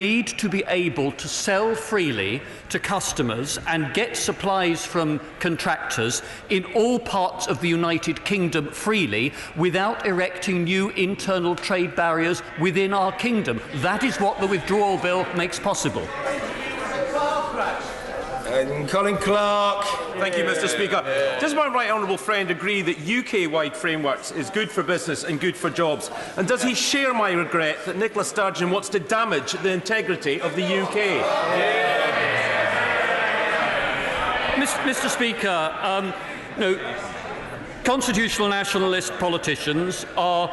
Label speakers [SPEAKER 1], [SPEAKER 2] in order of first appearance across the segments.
[SPEAKER 1] need to be able to sell freely to customers and get supplies from contractors in all parts of the United Kingdom freely without erecting new internal trade barriers within our kingdom. That is what the withdrawal bill makes possible.
[SPEAKER 2] Colin Clark.
[SPEAKER 3] Thank you, Mr. Speaker. Does my right honourable friend agree that UK-wide frameworks is good for business and good for jobs? And does he share my regret that Nicola Sturgeon wants to damage the integrity of the UK?
[SPEAKER 1] Mr. Speaker, constitutional nationalist politicians are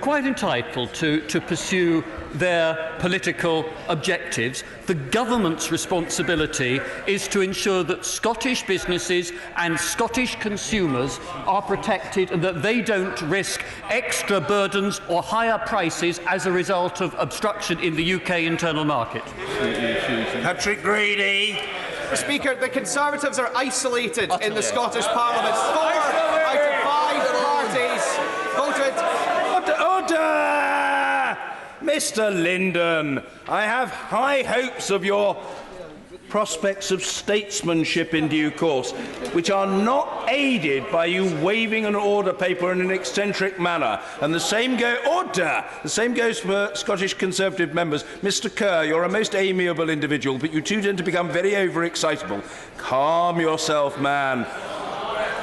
[SPEAKER 1] quite entitled to pursue their political objectives. The government's responsibility is to ensure that Scottish businesses and Scottish consumers are protected and that they don't risk extra burdens or higher prices as a result of obstruction in the UK internal market.
[SPEAKER 2] Patrick Grady.
[SPEAKER 4] Mr. Speaker, the Conservatives are isolated in the Scottish Parliament. 4 out of 5 parties voted.
[SPEAKER 2] Order! Mr. Linden, I have high hopes of your prospects of statesmanship in due course, which are not aided by you waving an order paper in an eccentric manner. And the same goes for Scottish Conservative members. Mr. Kerr, you're a most amiable individual, but you too tend to become very overexcitable. Calm yourself, man.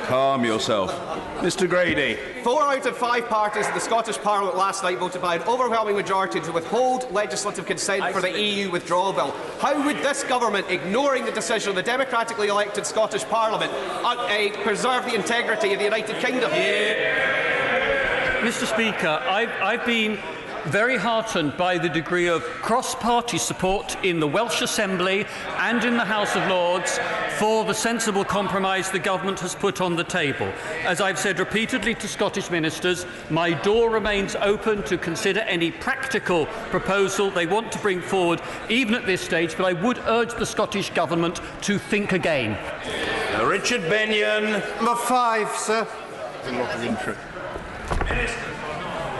[SPEAKER 2] Calm yourself. Mr. Grady.
[SPEAKER 4] 4 out of 5 parties in the Scottish Parliament last night voted by an overwhelming majority to withhold legislative consent for the EU withdrawal bill. How would this government, ignoring the decision of the democratically elected Scottish Parliament, preserve the integrity of the United Kingdom?
[SPEAKER 1] Mr. Speaker, I've been very heartened by the degree of cross-party support in the Welsh Assembly and in the House of Lords for the sensible compromise the government has put on the table. As I've said repeatedly to Scottish ministers, my door remains open to consider any practical proposal they want to bring forward, even at this stage, but I would urge the Scottish Government to think again.
[SPEAKER 2] Richard Benyon.
[SPEAKER 5] Number 5, sir.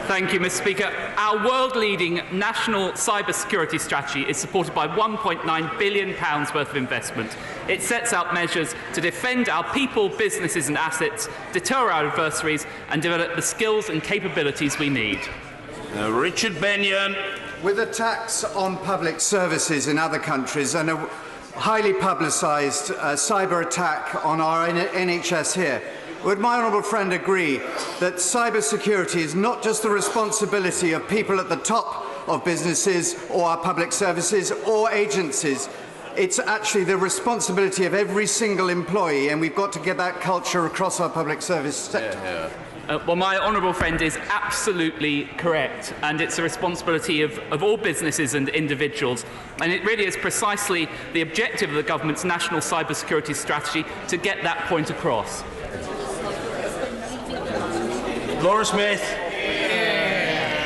[SPEAKER 6] Thank you, Mr. Speaker. Our world-leading national cybersecurity strategy is supported by £1.9 billion worth of investment. It sets out measures to defend our people, businesses and assets, deter our adversaries and develop the skills and capabilities we need.
[SPEAKER 2] Richard Benyon.
[SPEAKER 5] With attacks on public services in other countries and a highly publicised cyber attack on our NHS here, would my honourable friend agree that cybersecurity is not just the responsibility of people at the top of businesses or our public services or agencies? It's actually the responsibility of every single employee, and we've got to get that culture across our public service sector.
[SPEAKER 6] Well, my honourable friend is absolutely correct, and it's a responsibility of all businesses and individuals, and it really is precisely the objective of the government's national cybersecurity strategy to get that point across.
[SPEAKER 2] Laura Smith.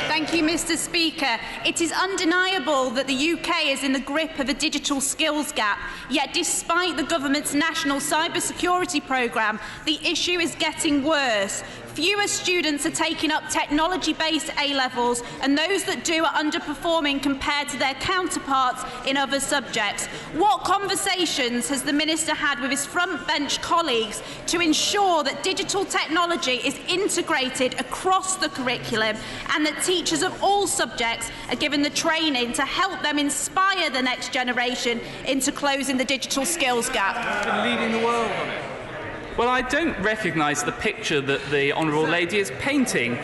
[SPEAKER 7] Thank you, Mr. Speaker. It is undeniable that the UK is in the grip of a digital skills gap, yet despite the government's national cybersecurity programme, the issue is getting worse. Fewer students are taking up technology-based A-levels, and those that do are underperforming compared to their counterparts in other subjects. What conversations has the Minister had with his front-bench colleagues to ensure that digital technology is integrated across the curriculum and that teachers of all subjects are given the training to help them inspire the next generation into closing the digital skills gap?
[SPEAKER 6] Leading the world on it. Well, I don't recognise the picture that the Honourable Lady is painting.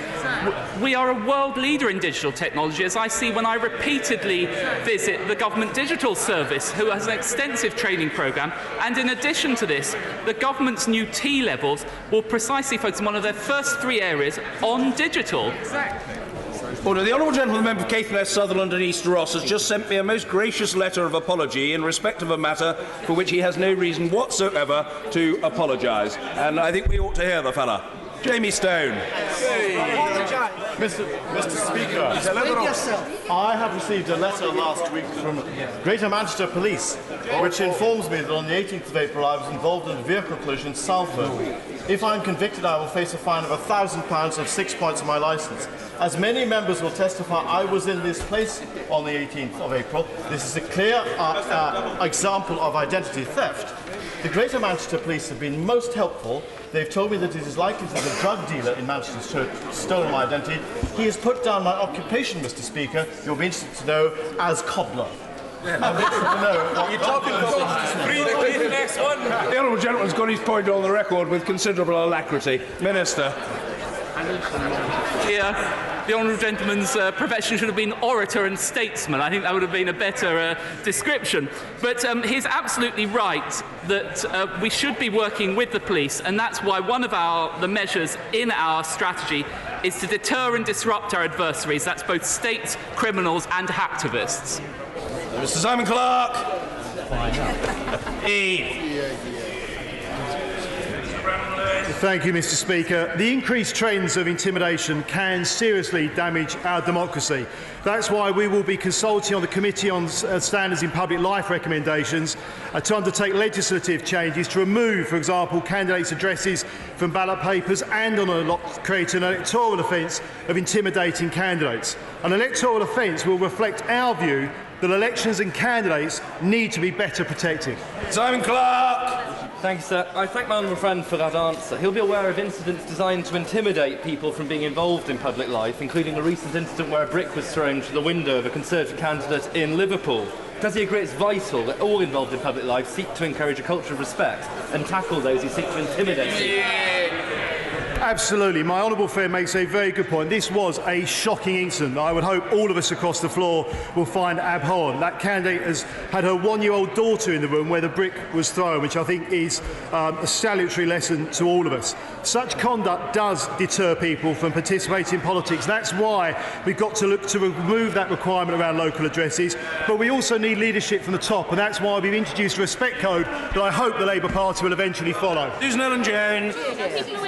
[SPEAKER 6] We are a world leader in digital technology, as I see when I repeatedly visit the Government Digital Service, who has an extensive training programme. And in addition to this, the government's new T-levels will precisely focus on one of their first 3 areas on digital.
[SPEAKER 2] Order. The Honourable Gentleman, the Member for Caithness, Sutherland and East Ross, has just sent me a most gracious letter of apology in respect of a matter for which he has no reason whatsoever to apologise. And I think we ought to hear the fella. Jamie Stone.
[SPEAKER 8] Mr. Speaker, I have received a letter last week from Greater Manchester Police, which informs me that on the 18th of April I was involved in a vehicle collision in Salford. If I'm convicted, I will face a fine of £1,000 of 6 points on my licence. As many members will testify, I was in this place on the 18th of April. This is a clear example of identity theft. The Greater Manchester Police have been most helpful. They've told me that it is likely that a drug dealer in Manchester has stolen my identity. He has put down my occupation, Mr. Speaker, you'll be interested to know, as cobbler.
[SPEAKER 3] You're talking about the next one.
[SPEAKER 2] The honourable gentleman's got his point on the record with considerable alacrity. Minister.
[SPEAKER 6] The honourable gentleman's profession should have been orator and statesman. I think that would have been a better description. But he's absolutely right that we should be working with the police, and that's why one of the measures in our strategy is to deter and disrupt our adversaries. That's both state criminals and hacktivists.
[SPEAKER 2] Mr. Simon Clark.
[SPEAKER 9] Thank you, Mr. Speaker. The increased trends of intimidation can seriously damage our democracy. That's why we will be consulting on the Committee on Standards in Public Life recommendations to undertake legislative changes to remove, for example, candidates' addresses from ballot papers and create an electoral offence of intimidating candidates. An electoral offence will reflect our view that elections and candidates need to be better protected.
[SPEAKER 2] Simon Clark.
[SPEAKER 10] Thank you, sir. I thank my honourable friend for that answer. He'll be aware of incidents designed to intimidate people from being involved in public life, including a recent incident where a brick was thrown through the window of a Conservative candidate in Liverpool. Does he agree it's vital that all involved in public life seek to encourage a culture of respect and tackle those who seek to intimidate people?
[SPEAKER 9] Absolutely. My honourable friend makes a very good point. This was a shocking incident that I would hope all of us across the floor will find abhorrent. That candidate has had her one-year-old daughter in the room where the brick was thrown, which I think is a salutary lesson to all of us. Such conduct does deter people from participating in politics. That's why we've got to look to remove that requirement around local addresses. But we also need leadership from the top, and that's why we've introduced a respect code that I hope the Labour Party will eventually follow.
[SPEAKER 2] Susan Ellen-Jones.
[SPEAKER 11] People who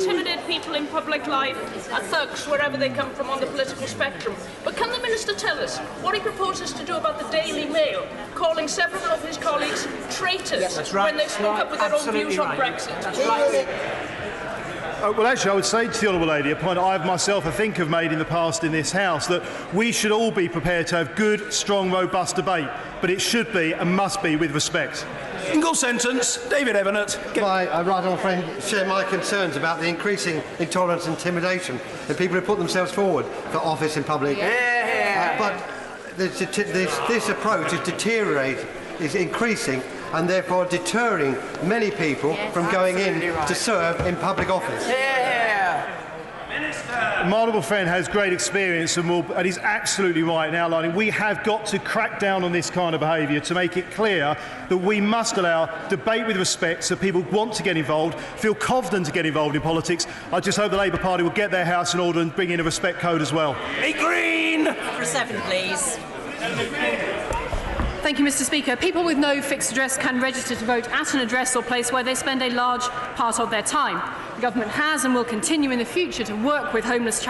[SPEAKER 11] intimidate people in public life are thugs wherever they come from on the political spectrum. But can the Minister tell us what he proposes to do about the Daily Mail calling several of his colleagues traitors when they spoke up with their own views on Brexit? That's right.
[SPEAKER 9] Well, actually, I would say to the Honourable Lady, a point I myself have made in the past in this House, that we should all be prepared to have good, strong, robust debate, but it should be and must be with respect.
[SPEAKER 2] Single sentence. David Evanet.
[SPEAKER 12] My right honourable friend share my concerns about the increasing intolerance and intimidation and people who put themselves forward for office in public. But this approach is increasing and therefore deterring many people from going in to serve in public office.
[SPEAKER 9] My honourable friend has great experience and is absolutely right in outlining we have got to crack down on this kind of behaviour to make it clear that we must allow debate with respect so people want to get involved, feel confident to get involved in politics. I just hope the Labour Party will get their house in order and bring in a respect code as well.
[SPEAKER 2] Hey, Green!
[SPEAKER 13] For 7, please.
[SPEAKER 14] Thank you, Mr. Speaker. People with no fixed address can register to vote at an address or place where they spend a large part of their time. The government has and will continue in the future to work with homelessness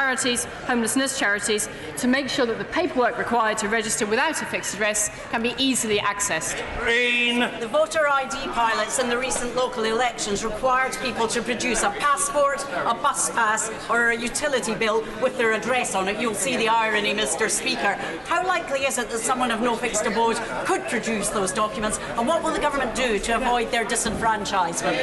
[SPEAKER 14] charities, to make sure that the paperwork required to register without a fixed address can be easily accessed.
[SPEAKER 2] Green.
[SPEAKER 13] The voter ID pilots in the recent local elections required people to produce a passport, a bus pass or a utility bill with their address on it. You'll see the irony, Mr. Speaker. How likely is it that someone of no fixed abode could produce those documents, and what will the government do to avoid their disenfranchisement?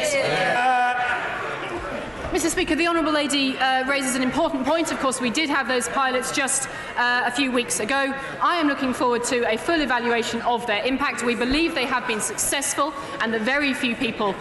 [SPEAKER 14] Mr. Speaker, the Honourable Lady raises an important point. Of course, we did have those pilots just a few weeks ago. I am looking forward to a full evaluation of their impact. We believe they have been successful and that very few people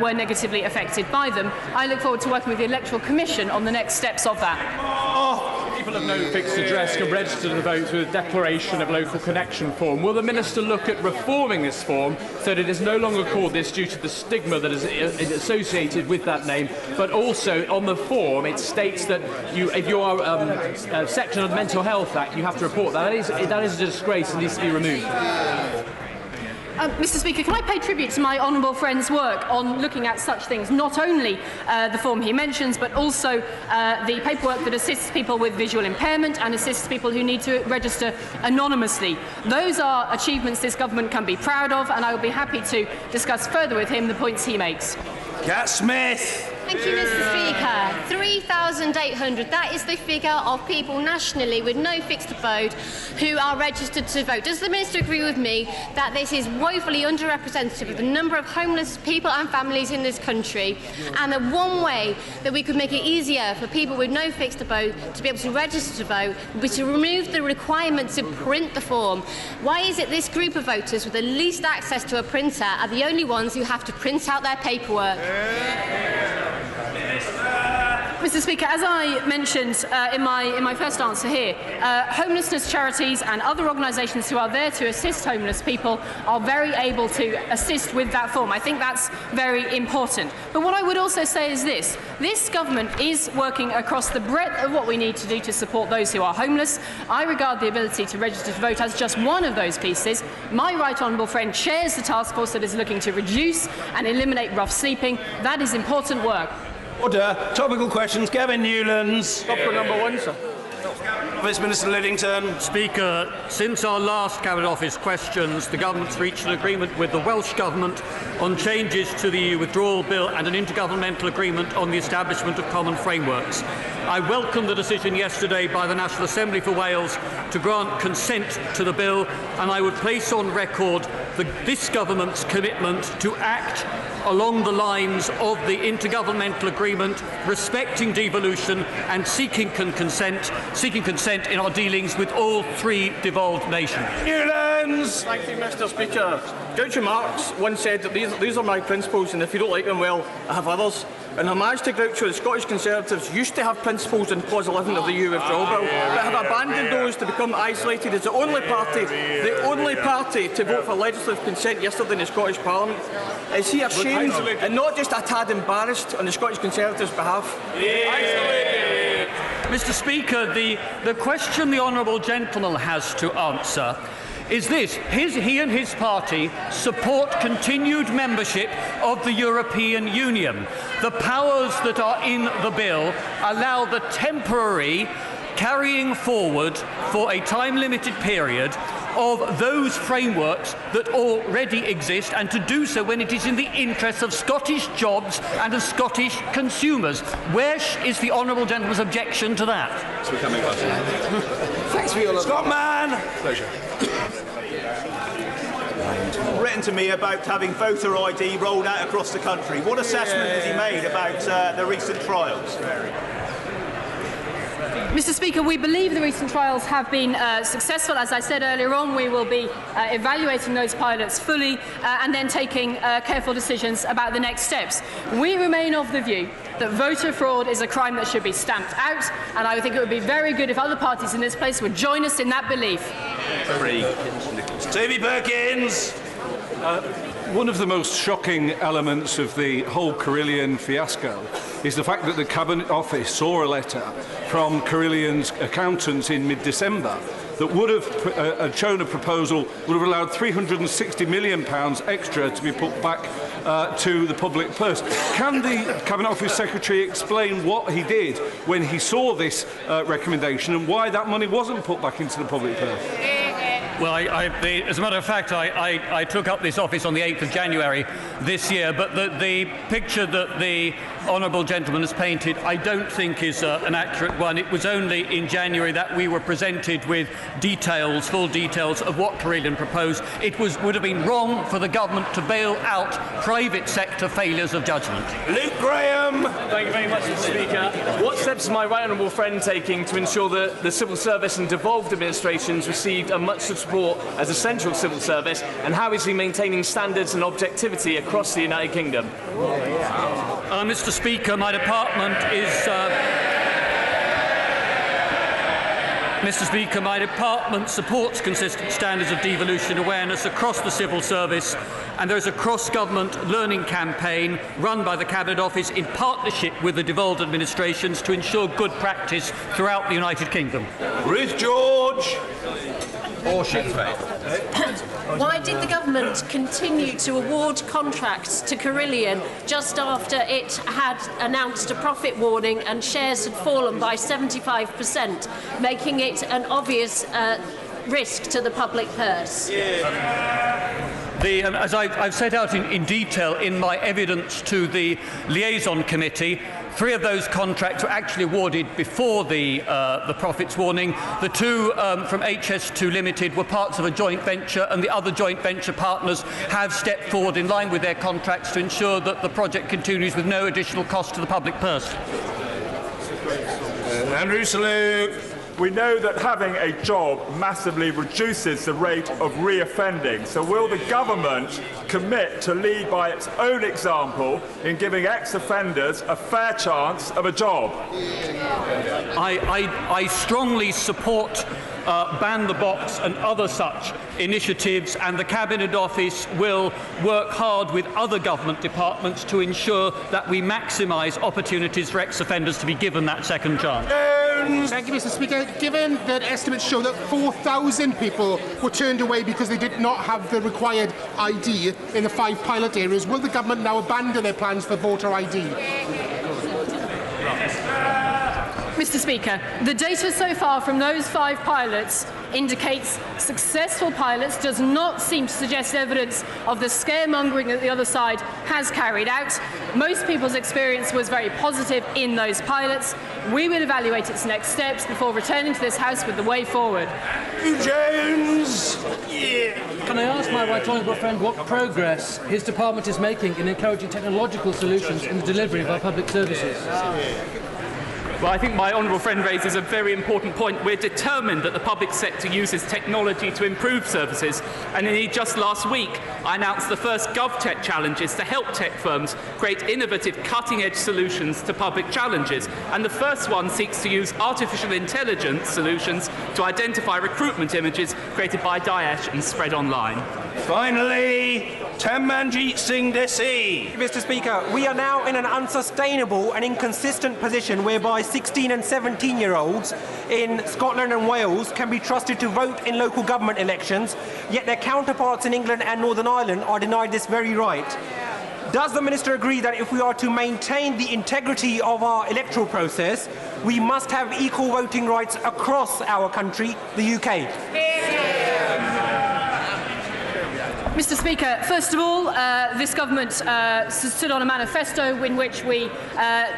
[SPEAKER 14] were negatively affected by them. I look forward to working with the Electoral Commission on the next steps of that.
[SPEAKER 15] People of no fixed address can register to vote with a declaration of local connection form. Will the Minister look at reforming this form so that it is no longer called this due to the stigma that is associated with that name, but also on the form it states that if you are a section of the Mental Health Act, you have to report that. That is a disgrace and needs to be removed.
[SPEAKER 14] Mr. Speaker, can I pay tribute to my honourable friend's work on looking at such things, not only the form he mentions, but also the paperwork that assists people with visual impairment and assists people who need to register anonymously. Those are achievements this government can be proud of, and I will be happy to discuss further with him the points he makes.
[SPEAKER 2] Cat Smith.
[SPEAKER 16] Thank you, Mr. Speaker. 3,800, that is the figure of people nationally with no fixed abode who are registered to vote. Does the Minister agree with me that this is woefully underrepresentative of the number of homeless people and families in this country, and that one way that we could make it easier for people with no fixed abode to be able to register to vote would be to remove the requirement to print the form? Why is it this group of voters with the least access to a printer are the only ones who have to print out their paperwork?
[SPEAKER 14] Mr. Speaker, as I mentioned in my first answer here, homelessness charities and other organisations who are there to assist homeless people are very able to assist with that form. I think that's very important. But what I would also say is this. This government is working across the breadth of what we need to do to support those who are homeless. I regard the ability to register to vote as just one of those pieces. My right honourable friend chairs the task force that is looking to reduce and eliminate rough sleeping. That is important work.
[SPEAKER 2] Order. Topical questions. Gavin Newlands.
[SPEAKER 15] Topical number 1, sir.
[SPEAKER 2] Vice Minister Livingston.
[SPEAKER 1] Speaker, since our last Cabinet Office questions, the Government's reached an agreement with the Welsh Government on changes to the EU Withdrawal Bill and an intergovernmental agreement on the establishment of common frameworks. I welcome the decision yesterday by the National Assembly for Wales to grant consent to the bill, and I would place on record this Government's commitment to act along the lines of the intergovernmental agreement, respecting devolution and seeking consent in our dealings with all 3 devolved nations.
[SPEAKER 2] Newlands!
[SPEAKER 15] Thank you, Mr. Speaker. Groucho Marx once said that these are my principles, and if you don't like them, well, I have others. In homage to Groucho, the Scottish Conservatives used to have principles in Clause 11 of the EU Withdrawal Bill, but have abandoned those to become isolated as the only party to vote for legislative consent yesterday in the Scottish Parliament. Is he ashamed and not just a tad embarrassed on the Scottish Conservatives' behalf?
[SPEAKER 1] Mr. Speaker, the question the honourable gentleman has to answer is this. He and his party support continued membership of the European Union. The powers that are in the bill allow the temporary carrying forward for a time-limited period of those frameworks that already exist, and to do so when it is in the interests of Scottish jobs and of Scottish consumers. Where is the honourable gentleman's objection to that?
[SPEAKER 2] Thanks for your Scott Mann.
[SPEAKER 17] Pleasure. Written to me about having voter ID rolled out across the country. What assessment has he made about the recent trials?
[SPEAKER 14] Mr. Speaker, we believe the recent trials have been successful. As I said earlier on, we will be evaluating those pilots fully and then taking careful decisions about the next steps. We remain of the view that voter fraud is a crime that should be stamped out, and I think it would be very good if other parties in this place would join us in that belief.
[SPEAKER 2] Toby Perkins.
[SPEAKER 18] One of the most shocking elements of the whole Carillion fiasco is the fact that the Cabinet Office saw a letter from Carillion's accountants in mid-December that would have shown a proposal would have allowed £360 million extra to be put back to the public purse. Can the Cabinet Office Secretary explain what he did when he saw this recommendation and why that money wasn't put back into the public purse?
[SPEAKER 1] Well, as a matter of fact, I took up this office on the 8th of January this year, but the picture that the honourable gentleman has painted I don't think is an accurate one. It was only in January that we were presented with full details of what Carillion proposed. It would have been wrong for the government to bail out private sector failures of judgment.
[SPEAKER 2] Luke Graham.
[SPEAKER 15] Thank you very much, Mr. Speaker. What steps is my right honourable friend taking to ensure that the civil service and devolved administrations received a much support as a central civil service, and how is he maintaining standards and objectivity across the United Kingdom?
[SPEAKER 1] Mr. Speaker, my department is... Mr. Speaker, my department supports consistent standards of devolution awareness across the civil service, and there is a cross-government learning campaign run by the Cabinet Office in partnership with the devolved administrations to ensure good practice throughout the United Kingdom.
[SPEAKER 2] Ruth George.
[SPEAKER 17] Or Sinn Féin.
[SPEAKER 19] Why did the government continue to award contracts to Carillion just after it had announced a profit warning and shares had fallen by 75%, making it an obvious risk to the public purse?
[SPEAKER 1] As I've set out in detail in my evidence to the liaison committee, 3 of those contracts were actually awarded before the profits warning. The 2 from HS2 Limited were parts of a joint venture, and the other joint venture partners have stepped forward in line with their contracts to ensure that the project continues with no additional cost to the public purse.
[SPEAKER 2] Andrew Salute.
[SPEAKER 20] We know that having a job massively reduces the rate of reoffending. So will the government commit to lead by its own example in giving ex-offenders a fair chance of a job?
[SPEAKER 1] I strongly support Ban the Box and other such initiatives, and the Cabinet Office will work hard with other government departments to ensure that we maximise opportunities for ex-offenders to be given that second chance.
[SPEAKER 21] Thank you, Mr. Speaker. Given that estimates show that 4,000 people were turned away because they did not have the required ID in the 5 pilot areas, will the government now abandon their plans for voter ID?
[SPEAKER 14] Mr. Speaker, the data so far from those 5 pilots indicates successful pilots, does not seem to suggest evidence of the scaremongering that the other side has carried out. Most people's experience was very positive in those pilots. We will evaluate its next steps before returning to this House with the way forward.
[SPEAKER 2] Jones!
[SPEAKER 22] Can I ask my right honourable friend what progress his department is making in encouraging technological solutions in the delivery of our public services?
[SPEAKER 6] Well, I think my honourable friend raises a very important point. We're determined that the public sector uses technology to improve services, and indeed just last week I announced the first GovTech challenges to help tech firms create innovative cutting-edge solutions to public challenges, and the first one seeks to use artificial intelligence solutions to identify recruitment images created by Daesh and spread online.
[SPEAKER 2] Finally, Tammanjeet Singh Desi.
[SPEAKER 23] Mr. Speaker, we are now in an unsustainable and inconsistent position whereby 16 and 17-year-olds in Scotland and Wales can be trusted to vote in local government elections, yet their counterparts in England and Northern Ireland are denied this very right. Does the Minister agree that if we are to maintain the integrity of our electoral process, we must have equal voting rights across our country, the UK?
[SPEAKER 14] Mr. Speaker, first of all, this government stood on a manifesto in which we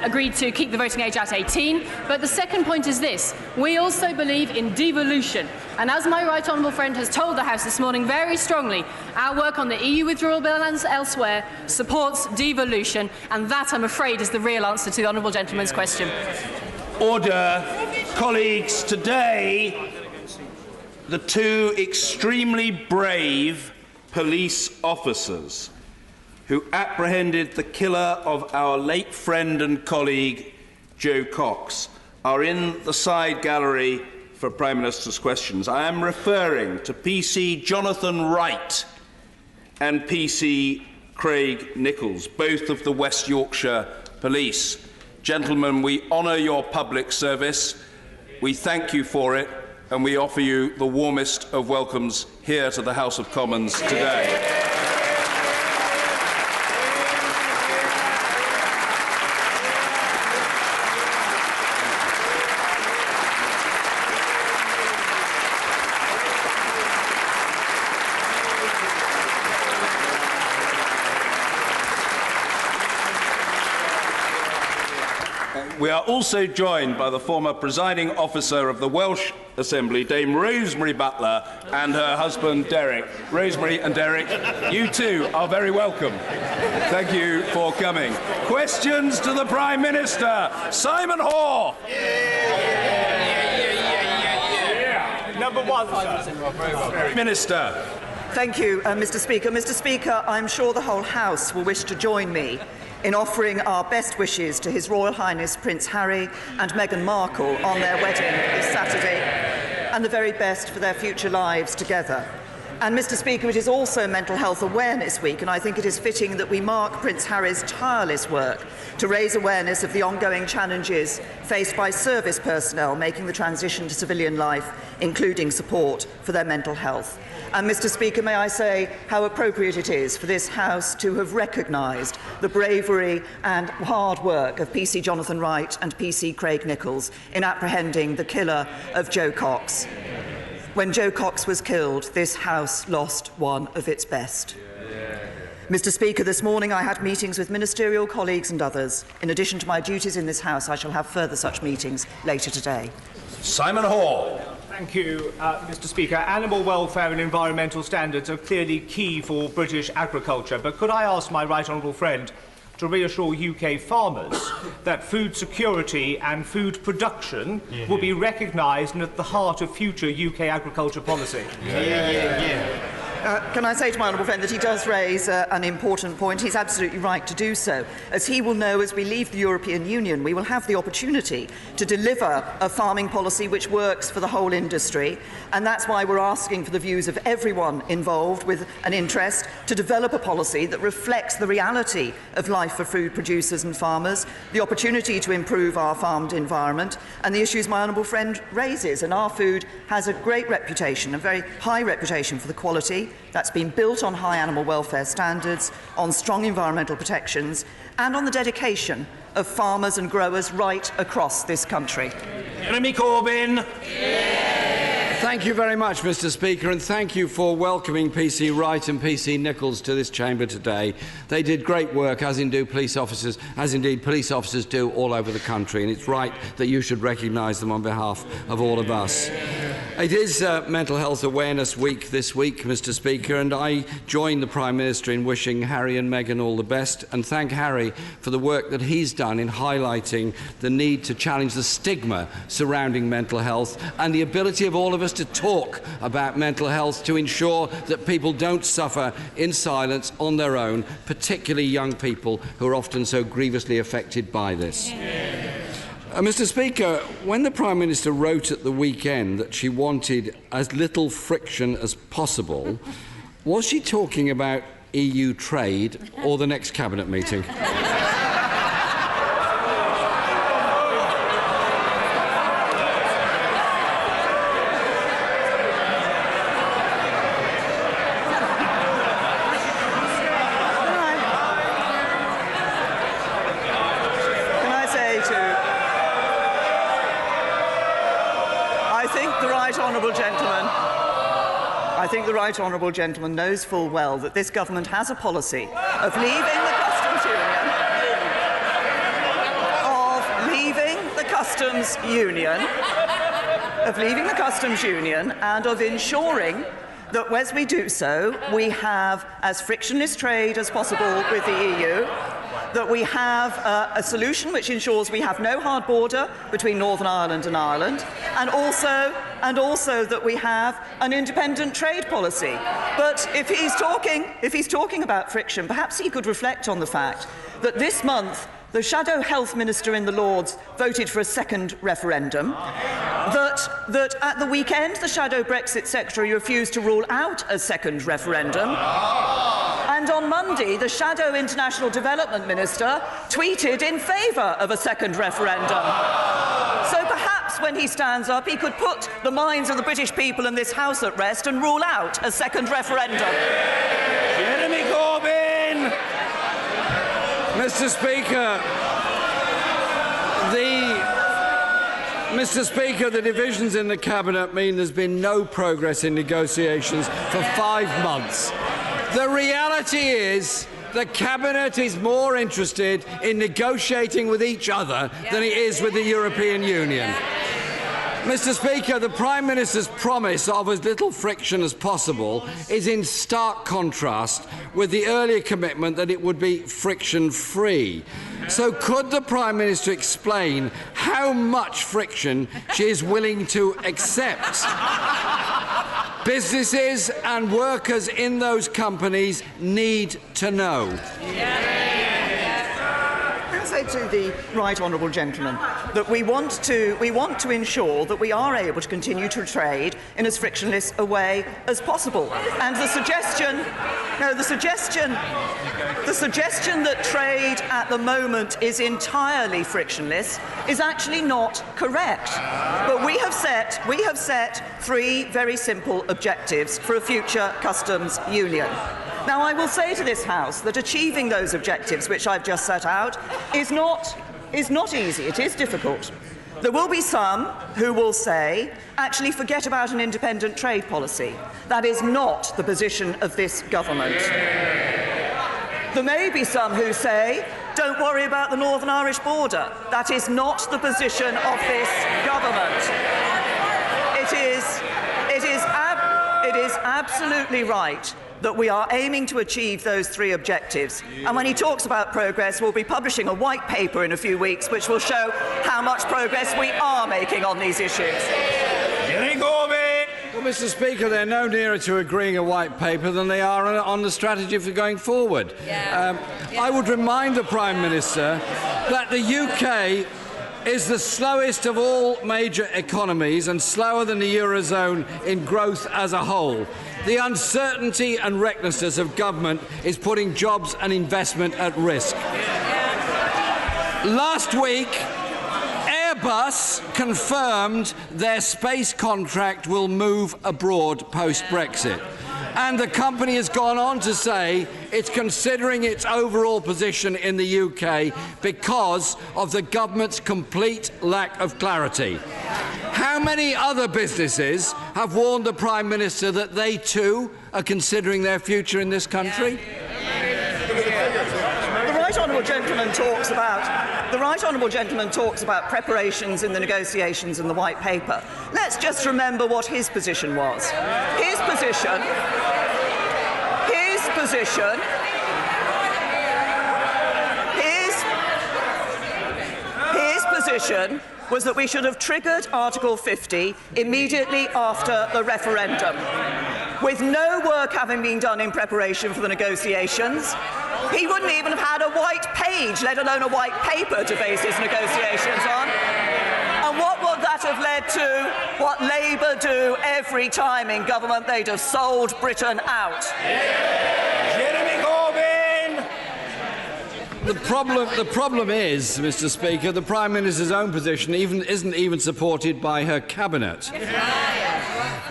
[SPEAKER 14] agreed to keep the voting age at 18. But the second point is this. We also believe in devolution. And as my right honourable friend has told the House this morning very strongly, our work on the EU withdrawal bill and elsewhere supports devolution. And that, I'm afraid, is the real answer to the honourable gentleman's question.
[SPEAKER 2] Order. Colleagues, today, the 2 extremely brave police officers who apprehended the killer of our late friend and colleague Joe Cox are in the side gallery for Prime Minister's questions. I am referring to PC Jonathan Wright and PC Craig Nichols, both of the West Yorkshire Police. Gentlemen, we honour your public service, we thank you for it, and we offer you the warmest of welcomes here to the House of Commons today. We are also joined by the former presiding officer of the Welsh Assembly, Dame Rosemary Butler, and her husband, Derek. Rosemary and Derek, you too are very welcome. Thank you for coming. Questions to the Prime Minister. Simon Hoare.
[SPEAKER 23] Number 1.
[SPEAKER 2] Minister.
[SPEAKER 24] Thank you, Mr. Speaker. Mr. Speaker, I'm sure the whole House will wish to join me in offering our best wishes to His Royal Highness Prince Harry and Meghan Markle on their wedding this Saturday, and the very best for their future lives together. And, Mr. Speaker, it is also Mental Health Awareness Week, and I think it is fitting that we mark Prince Harry's tireless work to raise awareness of the ongoing challenges faced by service personnel making the transition to civilian life, including support for their mental health. And, Mr. Speaker, may I say how appropriate it is for this House to have recognised the bravery and hard work of PC Jonathan Wright and PC Craig Nichols in apprehending the killer of Joe Cox. When Joe Cox was killed, this House lost one of its best. Mr. Speaker, this morning I had meetings with ministerial colleagues and others. In addition to my duties in this House, I shall have further such meetings later today.
[SPEAKER 2] Simon Hall.
[SPEAKER 4] Thank you, Mr. Speaker. Animal welfare and environmental standards are clearly key for British agriculture, but could I ask my right honourable friend to reassure UK farmers that food security and food production will be recognised and at the heart of future UK agriculture policy?
[SPEAKER 24] Can I say to my honourable friend that he does raise an important point? He's absolutely right to do so. As he will know, as we leave the European Union, we will have the opportunity to deliver a farming policy which works for the whole industry, and that's why we're asking for the views of everyone involved with an interest to develop a policy that reflects the reality of life for food producers and farmers, the opportunity to improve our farmed environment, and the issues my honourable friend raises. And our food has a great reputation, a very high reputation for the quality that's been built on high animal welfare standards, on strong environmental protections, and on the dedication of farmers and growers right across this country.
[SPEAKER 2] Jeremy Corbyn.
[SPEAKER 5] Thank you very much, Mr. Speaker, and thank you for welcoming PC Wright and PC Nichols to this chamber today. They did great work, as indeed police officers do all over the country, and it's right that you should recognise them on behalf of all of us. It is Mental Health Awareness Week this week, Mr. Speaker, and I join the Prime Minister in wishing Harry and Meghan all the best, and thank Harry for the work that he's done in highlighting the need to challenge the stigma surrounding mental health and the ability of all of us to talk about mental health to ensure that people don't suffer in silence on their own, particularly young people who are often so grievously affected by this. Mr. Speaker, when the Prime Minister wrote at the weekend that she wanted as little friction as possible, was she talking about EU trade or the next Cabinet meeting?
[SPEAKER 24] I think the right honourable gentleman knows full well that this government has a policy of leaving the customs union, and of ensuring that as we do so, we have as frictionless trade as possible with the EU, that we have a solution which ensures we have no hard border between Northern Ireland and Ireland, and also that we have an independent trade policy. But if he's talking about friction, perhaps he could reflect on the fact that this month the Shadow Health Minister in the Lords voted for a second referendum, that at the weekend the Shadow Brexit Secretary refused to rule out a second referendum, and on Monday the Shadow International Development Minister tweeted in favour of a second referendum. So perhaps when he stands up he could put the minds of the British people in this House at rest and rule out a second referendum.
[SPEAKER 2] Jeremy Corbyn!
[SPEAKER 5] Mr. Speaker, the divisions in the Cabinet mean there's been no progress in negotiations for 5 months. The reality is the Cabinet is more interested in negotiating with each other than it is with the European Union. Mr. Speaker, the Prime Minister's promise of as little friction as possible is in stark contrast with the earlier commitment that it would be friction-free. So could the Prime Minister explain how much friction she is willing to accept? Businesses and workers in those companies need to know.
[SPEAKER 24] I say to the right honourable gentleman that we want to ensure that we are able to continue to trade in as frictionless a way as possible. And the suggestion that trade at the moment is entirely frictionless is actually not correct. But we have set 3 very simple objectives for a future customs union. Now, I will say to this House that achieving those objectives, which I've just set out, is not easy. It is difficult. There will be some who will say, actually, forget about an independent trade policy. That is not the position of this government. There may be some who say, don't worry about the Northern Irish border. That is not the position of this government. It is absolutely right that we are aiming to achieve those three objectives. And when he talks about progress, we'll be publishing a white paper in a few weeks which will show how much progress we are making on these issues.
[SPEAKER 5] Well, Mr. Speaker, they're no nearer to agreeing a white paper than they are on the strategy for going forward. I would remind the Prime Minister that the UK is the slowest of all major economies and slower than the Eurozone in growth as a whole. The uncertainty and recklessness of government is putting jobs and investment at risk. Last week, Airbus confirmed their space contract will move abroad post-Brexit. And the company has gone on to say it's considering its overall position in the UK because of the government's complete lack of clarity. How many other businesses have warned the Prime Minister that they too are considering their future in this country?
[SPEAKER 24] The Right Honourable Gentleman talks about preparations in the negotiations and the White Paper. Let's just remember what his position was. His position was that we should have triggered Article 50 immediately after the referendum. With no work having been done in preparation for the negotiations, he wouldn't even have had a white page, let alone a white paper, to base his negotiations on. And what would that have led to? What Labour do every time in government? They'd have sold Britain out.
[SPEAKER 2] Jeremy Corbyn!
[SPEAKER 5] The problem is, Mr. Speaker, the Prime Minister's own position isn't even supported by her cabinet.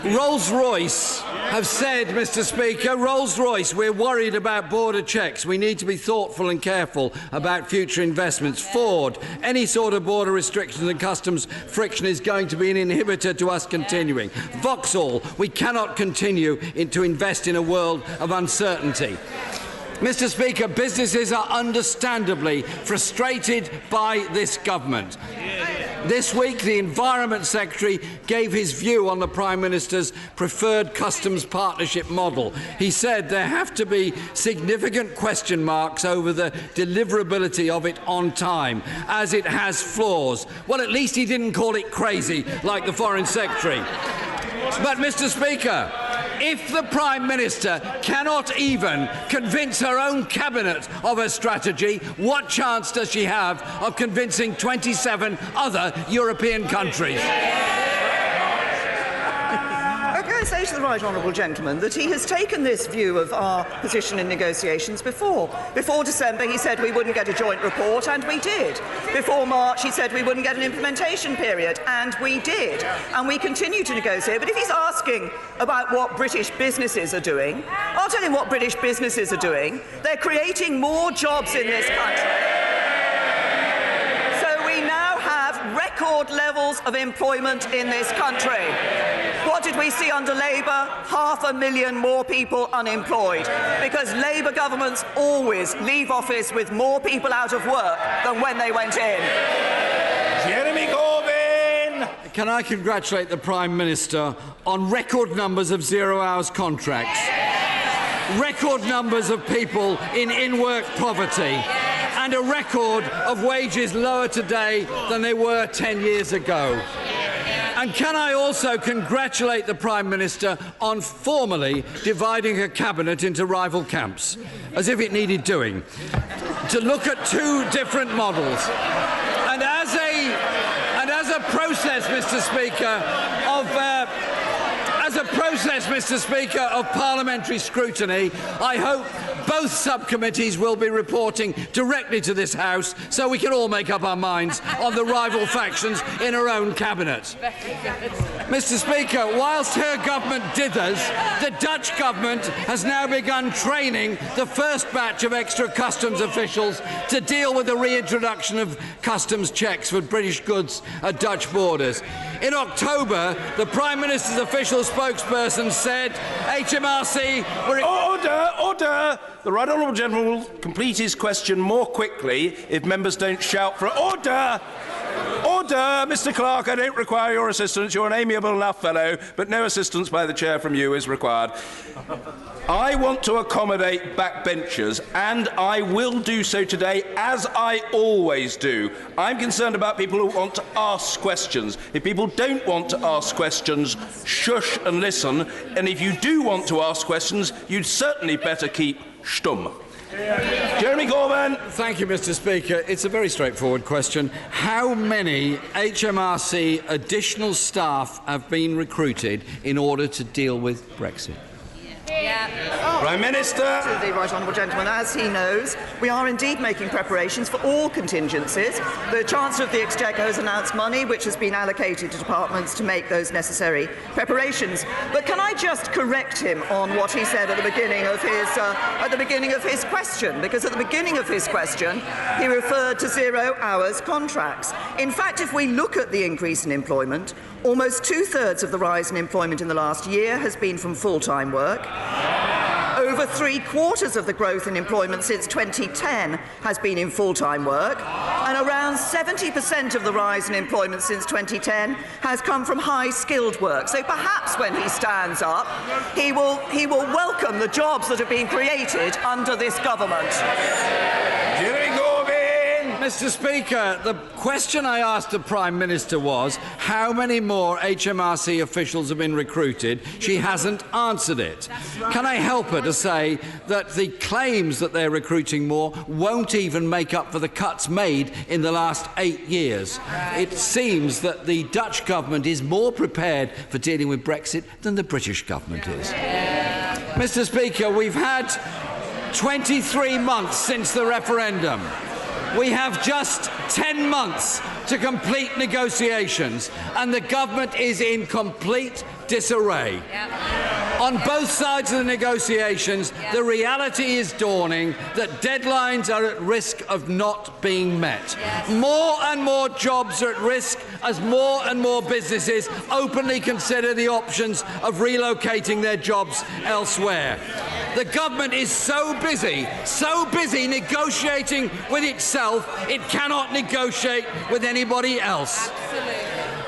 [SPEAKER 5] Rolls-Royce have said, Mr. Speaker, Rolls-Royce, we're worried about border checks. We need to be thoughtful and careful about future investments. Ford, any sort of border restrictions and customs friction is going to be an inhibitor to us continuing. Vauxhall, we cannot continue to invest in a world of uncertainty. Mr. Speaker, businesses are understandably frustrated by this government. This week, the Environment Secretary gave his view on the Prime Minister's preferred customs partnership model. He said there have to be significant question marks over the deliverability of it on time, as it has flaws. Well, at least he didn't call it crazy like the Foreign Secretary. But, Mr. Speaker, if the Prime Minister cannot even convince her own cabinet of her strategy, what chance does she have of convincing 27 other European countries?
[SPEAKER 24] Can I say to the Right Honourable Gentleman that he has taken this view of our position in negotiations before. Before December, he said we wouldn't get a joint report, and we did. Before March, he said we wouldn't get an implementation period, and we did. And we continue to negotiate. But if he's asking about what British businesses are doing, I'll tell him what British businesses are doing. They're creating more jobs in this country. So we now have record levels of employment in this country. What did we see under Labour? 500,000 more people unemployed. Because Labour governments always leave office with more people out of work than when they went in.
[SPEAKER 2] Jeremy Corbyn!
[SPEAKER 5] Can I congratulate the Prime Minister on record numbers of zero-hours contracts, record numbers of people in in-work poverty, and a record of wages lower today than they were 10 years ago. And can I also congratulate the Prime Minister on formally dividing her cabinet into rival camps, as if it needed doing, to look at two different models. And as a process, Mr. Speaker, of parliamentary scrutiny, I hope both subcommittees will be reporting directly to this House so we can all make up our minds on the rival factions in our own cabinet. Mr. Speaker, whilst her government dithers, the Dutch government has now begun training the first batch of extra customs officials to deal with the reintroduction of customs checks for British goods at Dutch borders. In October, the Prime Minister's official spokesperson said HMRC were...
[SPEAKER 2] Order! Order! The Right Honourable Gentleman will complete his question more quickly if members don't shout for order! Order! Mr Clark, I don't require your assistance. You're an amiable enough fellow, but no assistance by the chair from you is required. I want to accommodate backbenchers, and I will do so today, as I always do. I'm concerned about people who want to ask questions. If people don't want to ask questions, shush and listen. And if you do want to ask questions, you'd certainly better keep stum. Jeremy Corbyn.
[SPEAKER 5] Thank you, Mr Speaker. It's a very straightforward question. How many HMRC additional staff have been recruited in order to deal with Brexit?
[SPEAKER 2] Prime Minister.
[SPEAKER 24] The Right Honourable Gentleman, as he knows, we are indeed making preparations for all contingencies. The Chancellor of the Exchequer has announced money which has been allocated to departments to make those necessary preparations. But can I just correct him on what he said at the beginning of his question? Because at the beginning of his question, he referred to 0 hours contracts. In fact, if we look at the increase in employment, almost 2/3 of the rise in employment in the last year has been from full-time work. Over 3/4 of the growth in employment since 2010 has been in full-time work, and around 70% of the rise in employment since 2010 has come from high-skilled work. So perhaps when he stands up, he will welcome the jobs that have been created under this government.
[SPEAKER 5] Mr Speaker, the question I asked the Prime Minister was how many more HMRC officials have been recruited. She hasn't answered it. Can I help her to say that the claims that they're recruiting more won't even make up for the cuts made in the last 8 years? It seems that the Dutch government is more prepared for dealing with Brexit than the British government is. Mr Speaker, we've had 23 months since the referendum. We have just 10 months to complete negotiations, and the government is in complete disarray. On both sides of the negotiations, the reality is dawning that deadlines are at risk of not being met. More and more jobs are at risk as more and more businesses openly consider the options of relocating their jobs elsewhere. The government is so busy negotiating with itself, it cannot negotiate with anybody else.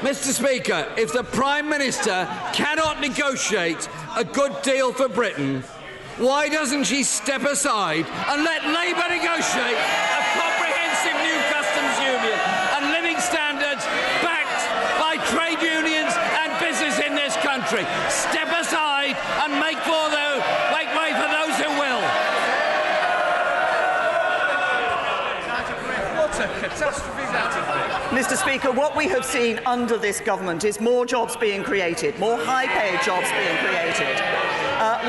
[SPEAKER 5] Mr Speaker, if the Prime Minister cannot negotiate a good deal for Britain, why doesn't she step aside and let Labour negotiate a comprehensive new customs union and living standards backed by trade unions and business in this country? Step aside and make way for those who will.
[SPEAKER 22] What a catastrophe that is.
[SPEAKER 24] Mr Speaker, what we have seen under this government is more jobs being created, more high-paid jobs being created.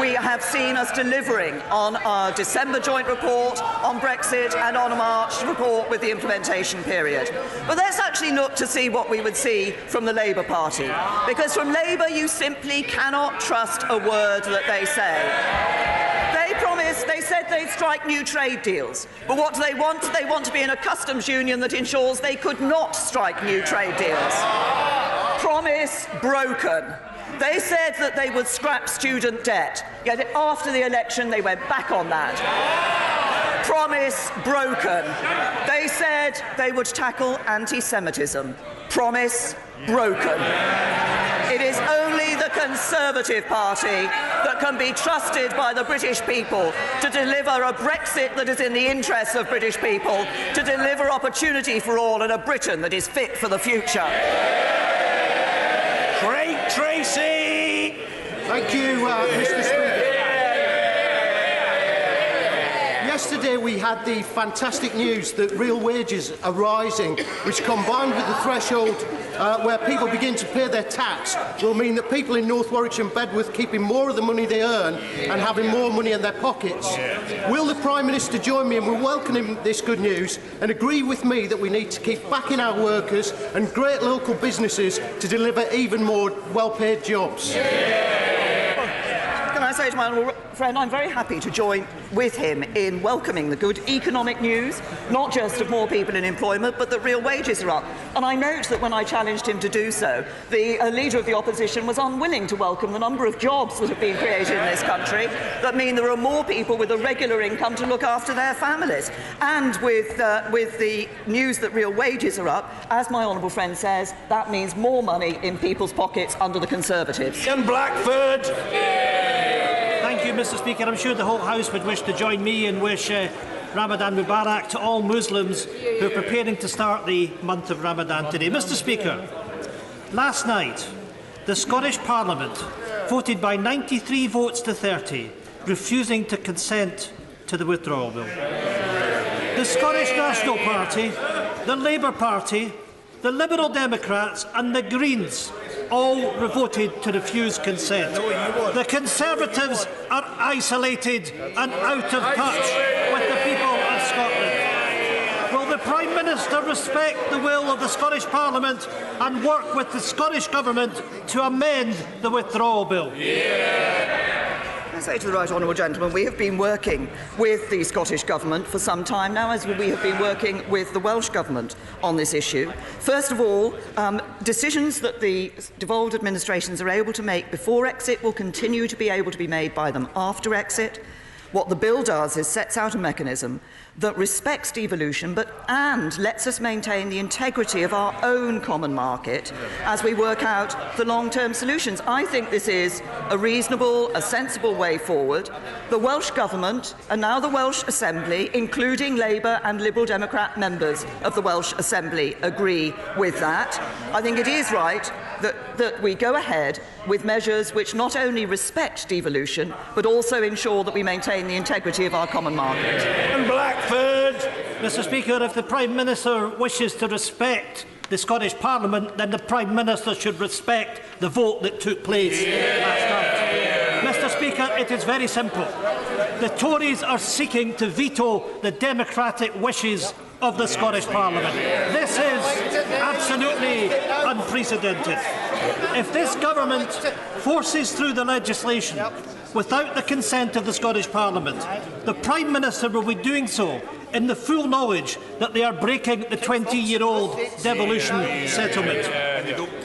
[SPEAKER 24] We have seen us delivering on our December joint report on Brexit and on a March report with the implementation period. But let's actually look to see what we would see from the Labour Party, because from Labour you simply cannot trust a word that they say. They said they'd strike new trade deals. But what do they want? They want to be in a customs union that ensures they could not strike new trade deals. Promise broken. They said that they would scrap student debt, yet after the election they went back on that. Promise broken. They said they would tackle anti-Semitism. Promise broken. It is only the Conservative Party that can be trusted by the British people to deliver a Brexit that is in the interests of British people, to deliver opportunity for all and a Britain that is fit for the future.
[SPEAKER 2] Craig Tracy.
[SPEAKER 21] Thank you, Mr Speaker. Yesterday we had the fantastic news that real wages are rising, which combined with the threshold where people begin to pay their tax will mean that people in North Warwickshire and Bedworth keeping more of the money they earn and having more money in their pockets. Will the Prime Minister join me in welcoming this good news and agree with me that we need to keep backing our workers and great local businesses to deliver even more well-paid jobs?
[SPEAKER 24] Can I say to my honourable friend, I'm very happy to join with him in welcoming the good economic news, not just of more people in employment, but that real wages are up. And I note that when I challenged him to do so, the Leader of the Opposition was unwilling to welcome the number of jobs that have been created in this country that mean there are more people with a regular income to look after their families. And with the news that real wages are up, as my honourable friend says, that means more money in people's pockets under the Conservatives.
[SPEAKER 2] Ian Blackford.
[SPEAKER 3] Thank you, Mr. Speaker. I'm sure the whole House would wish to join me and wish Ramadan Mubarak to all Muslims who are preparing to start the month of Ramadan today. Mr. Speaker, last night, the Scottish Parliament voted by 93 votes to 30, refusing to consent to the withdrawal bill. The Scottish National Party, the Labour Party, the Liberal Democrats and the Greens all voted to refuse consent. The Conservatives are isolated and out of touch with the people of Scotland. Will the Prime Minister respect the will of the Scottish Parliament and work with the Scottish Government to amend the withdrawal bill?
[SPEAKER 24] I say to the right honourable gentleman, we have been working with the Scottish Government for some time now, as we have been working with the Welsh Government on this issue. First of all, decisions that the devolved administrations are able to make before exit will continue to be able to be made by them after exit. What the bill does is sets out a mechanism that respects devolution and lets us maintain the integrity of our own common market as we work out the long-term solutions. I think this is a reasonable, a sensible way forward. The Welsh Government and now the Welsh Assembly, including Labour and Liberal Democrat members of the Welsh Assembly, agree with that. I think it is right that we go ahead with measures which not only respect devolution but also ensure that we maintain the integrity of our common market.
[SPEAKER 3] And Blackford. Mr. Speaker, if the Prime Minister wishes to respect the Scottish Parliament, then the Prime Minister should respect the vote that took place last night. Mr. Speaker, it is very simple. The Tories are seeking to veto the democratic wishes of the Scottish Parliament. This is absolutely unprecedented. If this government forces through the legislation without the consent of the Scottish Parliament, the Prime Minister will be doing so in the full knowledge that they are breaking the 20-year-old devolution settlement.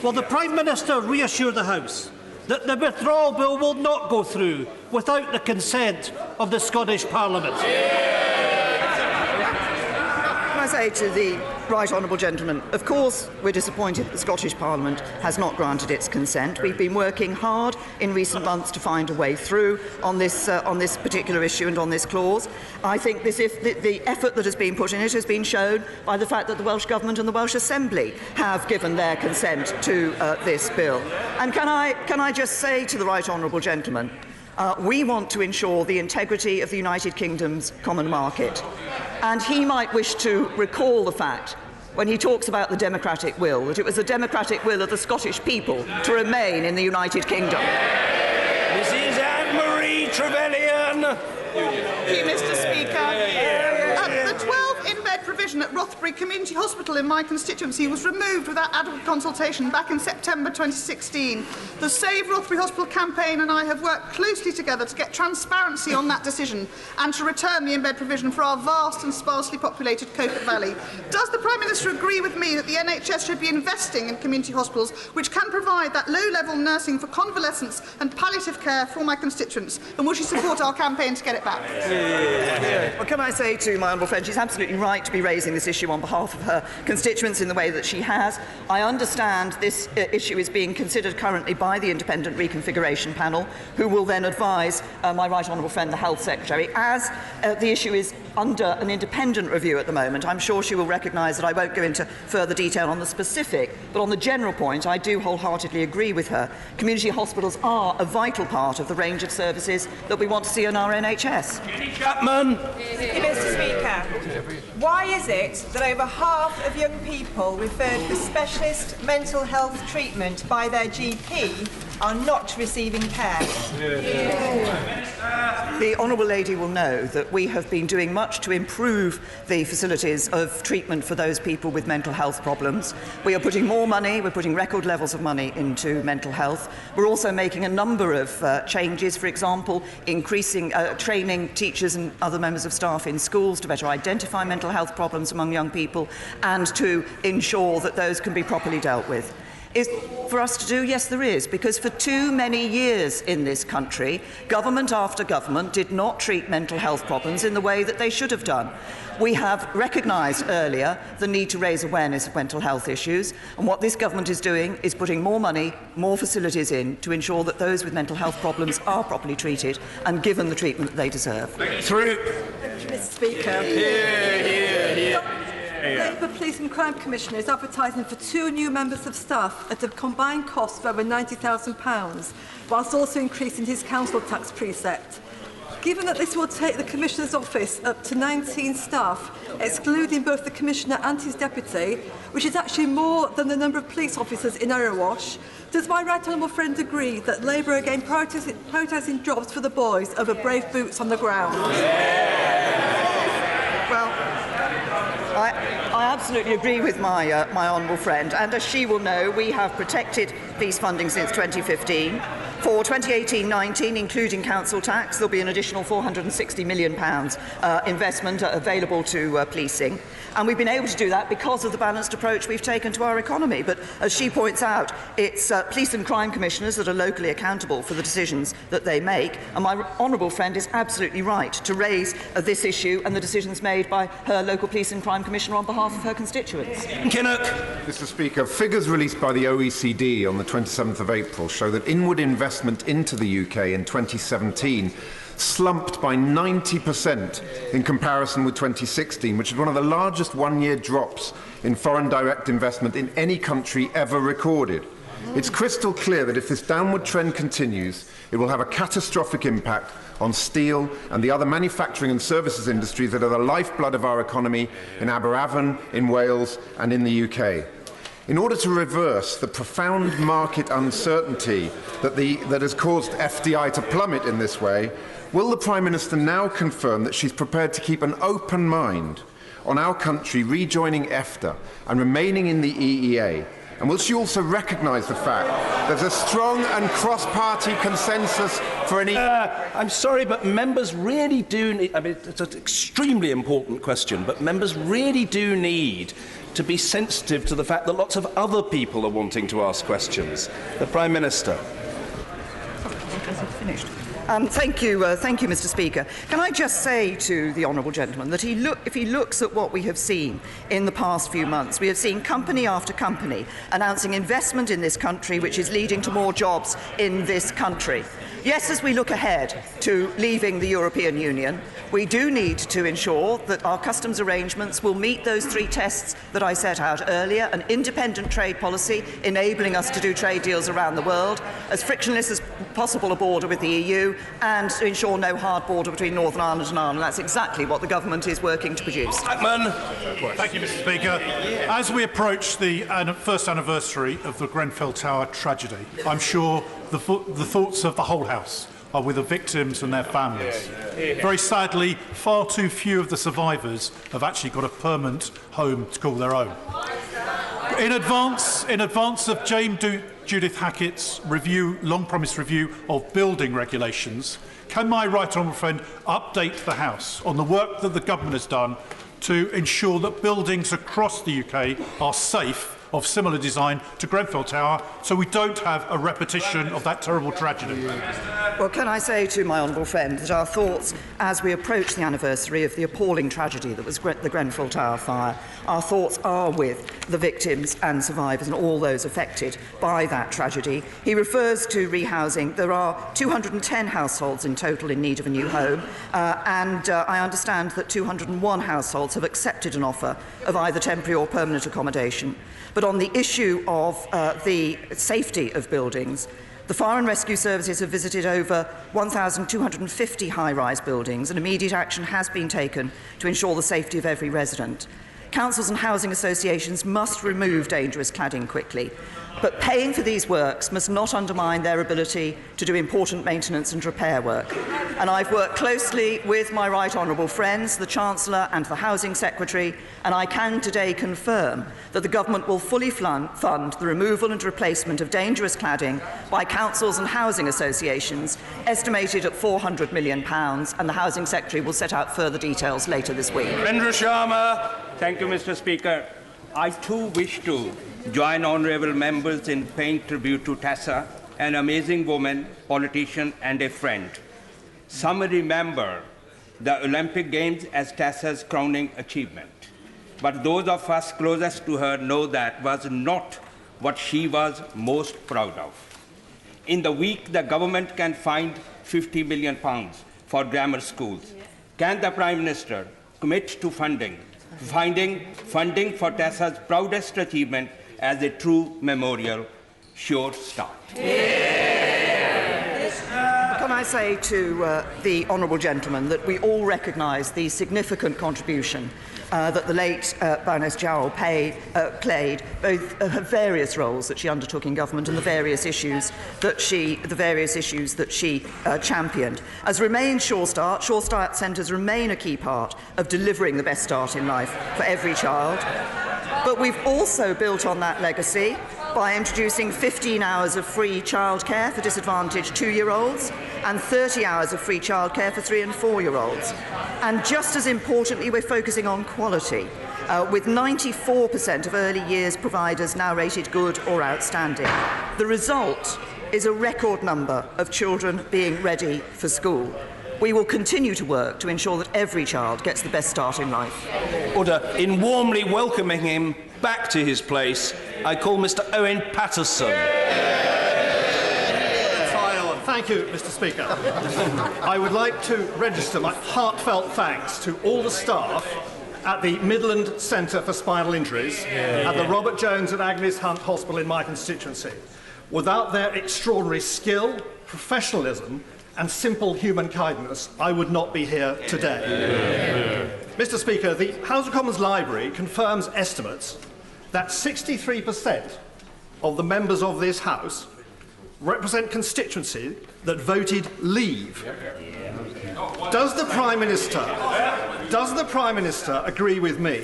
[SPEAKER 3] Will the Prime Minister reassure the House that the withdrawal bill will not go through without the consent of the Scottish Parliament?
[SPEAKER 24] I say to the right honourable gentleman, of course we're disappointed that the Scottish Parliament has not granted its consent. We've been working hard in recent months to find a way through on this particular issue and on this clause. I think the effort that has been put in it has been shown by the fact that the Welsh Government and the Welsh Assembly have given their consent to this bill. And can I just say to the right honourable gentleman, we want to ensure the integrity of the United Kingdom's common market. And he might wish to recall the fact, when he talks about the democratic will, that it was the democratic will of the Scottish people to remain in the United Kingdom.
[SPEAKER 2] Mrs. Anne-Marie Trevelyan.
[SPEAKER 7] Thank you, Mr. Speaker. The 12 in-bed provision at Rothbury Community Hospital in my constituency was removed without adequate consultation back in September 2016. The Save Rothbury Hospital campaign and I have worked closely together to get transparency on that decision and to return the in-bed provision for our vast and sparsely populated Coquet Valley. Does the Prime Minister agree with me that the NHS should be investing in community hospitals which can provide that low-level nursing for convalescence and palliative care for my constituents? And will she support our campaign to get it back?
[SPEAKER 24] Well, can I say to my honourable friend, she's absolutely right to be raising this issue on behalf of her constituents in the way that she has. I understand this issue is being considered currently by the Independent Reconfiguration Panel, who will then advise my right honourable friend, the Health Secretary. As the issue is under an independent review at the moment, I'm sure she will recognise that I won't go into further detail on the specific, but on the general point, I do wholeheartedly agree with her. Community hospitals are a vital part of the range of services that we want to see in our NHS.
[SPEAKER 2] Chapman.
[SPEAKER 23] Mr. Speaker, why is
[SPEAKER 8] it that over half of young people referred for specialist mental health treatment by their GP are not receiving care?
[SPEAKER 24] The Honourable Lady will know that we have been doing much to improve the facilities of treatment for those people with mental health problems. We are putting more money, we're putting record levels of money into mental health. We're also making a number of changes, for example, increasing training teachers and other members of staff in schools to better identify mental health problems among young people and to ensure that those can be properly dealt with. Is for us to do? Yes, there is, because for too many years in this country, government after government did not treat mental health problems in the way that they should have done. We have recognised earlier the need to raise awareness of mental health issues, and what this government is doing is putting more money, more facilities in to ensure that those with mental health problems are properly treated and given the treatment that they deserve.
[SPEAKER 10] Through. Thank you, Mr. Speaker. Labour Police and Crime Commissioner is advertising for 2 new members of staff at a combined cost of over £90,000, whilst also increasing his council tax precept. Given that this will take the Commissioner's office up to 19 staff, excluding both the Commissioner and his deputy, which is actually more than the number of police officers in Erewash, does my right honourable friend agree that Labour are again prioritising jobs for the boys over brave boots on the ground?
[SPEAKER 24] Well, I absolutely agree with my honourable friend, and as she will know, we have protected police funding since 2015. For 2018-19, including council tax, there'll be an additional £460 million investment available to policing. And we've been able to do that because of the balanced approach we've taken to our economy. But as she points out, it's police and crime commissioners that are locally accountable for the decisions that they make. And my honourable friend is absolutely right to raise this issue and the decisions made by her local police and crime commissioner on behalf of her constituents.
[SPEAKER 11] Kinnock. Mr. Speaker, figures released by the OECD on the 27th of April show that inward investment into the UK in 2017 slumped by 90% in comparison with 2016, which is one of the largest one-year drops in foreign direct investment in any country ever recorded. It's crystal clear that if this downward trend continues, it will have a catastrophic impact on steel and the other manufacturing and services industries that are the lifeblood of our economy in Aberavon, in Wales and in the UK. In order to reverse the profound market uncertainty that has caused FDI to plummet in this way, will the Prime Minister now confirm that she's prepared to keep an open mind on our country rejoining EFTA and remaining in the EEA? And will she also recognise the fact there's a strong and cross-party consensus for an
[SPEAKER 2] I'm sorry, but members really do need... I mean, it's an extremely important question, but members really do need to be sensitive to the fact that lots of other people are wanting to ask questions. The Prime Minister.
[SPEAKER 24] Finished. Thank you, Mr. Speaker. Can I just say to the honourable gentleman that if he looks at what we have seen in the past few months, we have seen company after company announcing investment in this country which is leading to more jobs in this country. Yes, as we look ahead to leaving the European Union, we do need to ensure that our customs arrangements will meet those 3 tests that I set out earlier: an independent trade policy enabling us to do trade deals around the world, as frictionless as possible a border with the EU, and to ensure no hard border between Northern Ireland and Ireland. That's exactly what the government is working to produce.
[SPEAKER 12] Thank you, Mr. Speaker. As we approach the first anniversary of the Grenfell Tower tragedy, I'm sure the thoughts of the whole House are with the victims and their families. Very sadly, far too few of the survivors have actually got a permanent home to call their own. In advance of Judith Hackett's long-promised review of building regulations, can my right honourable friend update the House on the work that the government has done to ensure that buildings across the UK are safe, of similar design to Grenfell Tower, so we don't have a repetition of that terrible tragedy?
[SPEAKER 24] Well, can I say to my honourable friend that our thoughts, as we approach the anniversary of the appalling tragedy that was the Grenfell Tower fire, our thoughts are with the victims and survivors and all those affected by that tragedy. He refers to rehousing. There are 210 households in total in need of a new home, and I understand that 201 households have accepted an offer of either temporary or permanent accommodation. But on the issue of the safety of buildings, the Fire and Rescue Services have visited over 1,250 high-rise buildings, and immediate action has been taken to ensure the safety of every resident. councils and housing associations must remove dangerous cladding quickly. But paying for these works must not undermine their ability to do important maintenance and repair work. And I've worked closely with my right honourable friends, the Chancellor and the Housing Secretary, and I can today confirm that the Government will fully fund the removal and replacement of dangerous cladding by councils and housing associations, estimated at £400 million, and the Housing Secretary will set out further details later this week.
[SPEAKER 2] Rendra Sharma.
[SPEAKER 9] Thank you, Mr. Speaker. I too wish to join honourable members in paying tribute to Tessa, an amazing woman, politician and a friend. Some remember the Olympic Games as Tessa's crowning achievement, but those of us closest to her know that was not what she was most proud of. In the week, the government can find £50 million for grammar schools. Can the Prime Minister commit to finding for Tessa's proudest achievement as a true memorial? Sure start.
[SPEAKER 24] Can I say to the honourable gentleman that we all recognise the significant contribution that the late Baroness Jowell played, both her various roles that she undertook in government and the various issues that she championed. As remains Sure Start centres remain a key part of delivering the best start in life for every child. But we've also built on that legacy by introducing 15 hours of free childcare for disadvantaged 2-year-olds and 30 hours of free childcare for 3- and 4-year-olds. And just as importantly, we're focusing on quality, with 94% of early years providers now rated good or outstanding. The result is a record number of children being ready for school. We will continue to work to ensure that every child gets the best start in life.
[SPEAKER 2] Order. In warmly welcoming him back to his place, I call Mr. Owen Patterson.
[SPEAKER 3] Thank you, Mr. Speaker. I would like to register my heartfelt thanks to all the staff at the Midland Centre for Spinal Injuries at the Robert Jones and Agnes Hunt Hospital in my constituency. Without their extraordinary skill, professionalism and simple human kindness, I would not be here today. Mr. Speaker, the House of Commons Library confirms estimates that 63% of the members of this House represent constituencies that voted leave. Does the Prime Minister agree with me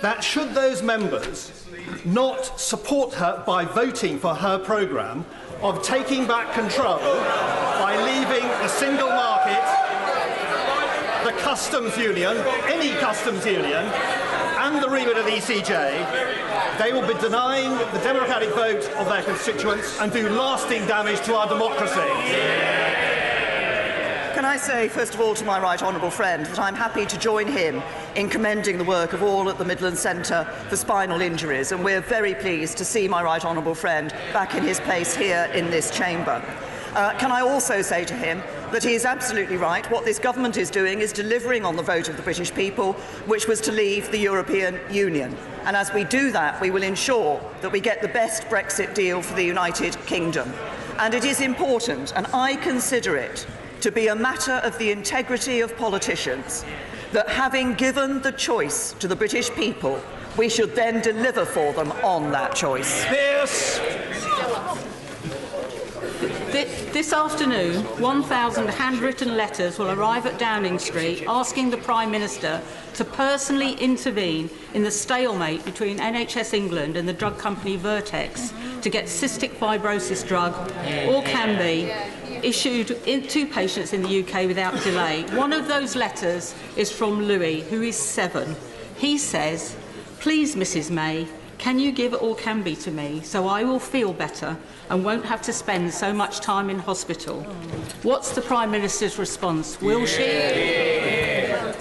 [SPEAKER 3] that should those members not support her by voting for her programme of taking back control by leaving the single market, the customs union, any customs union, and the remit of the ECJ, they will be denying the democratic vote of their constituents and do lasting damage to our democracy.
[SPEAKER 24] Can I say, first of all, to my right honourable friend that I'm happy to join him in commending the work of all at the Midland Centre for Spinal Injuries, and we're very pleased to see my right honourable friend back in his place here in this chamber. Can I also say to him that he is absolutely right. What this government is doing is delivering on the vote of the British people, which was to leave the European Union. And as we do that, we will ensure that we get the best Brexit deal for the United Kingdom. And it is important, and I consider it to be a matter of the integrity of politicians, that having given the choice to the British people, we should then deliver for them on that choice.
[SPEAKER 13] This afternoon, 1,000 handwritten letters will arrive at Downing Street asking the Prime Minister to personally intervene in the stalemate between NHS England and the drug company Vertex to get cystic fibrosis drug, or can be, issued to patients in the UK without delay. One of those letters is from Louis, who is 7. He says, "Please, Mrs May, can you give Orkambi to me so I will feel better and won't have to spend so much time in hospital?" What's the Prime Minister's response? Will she?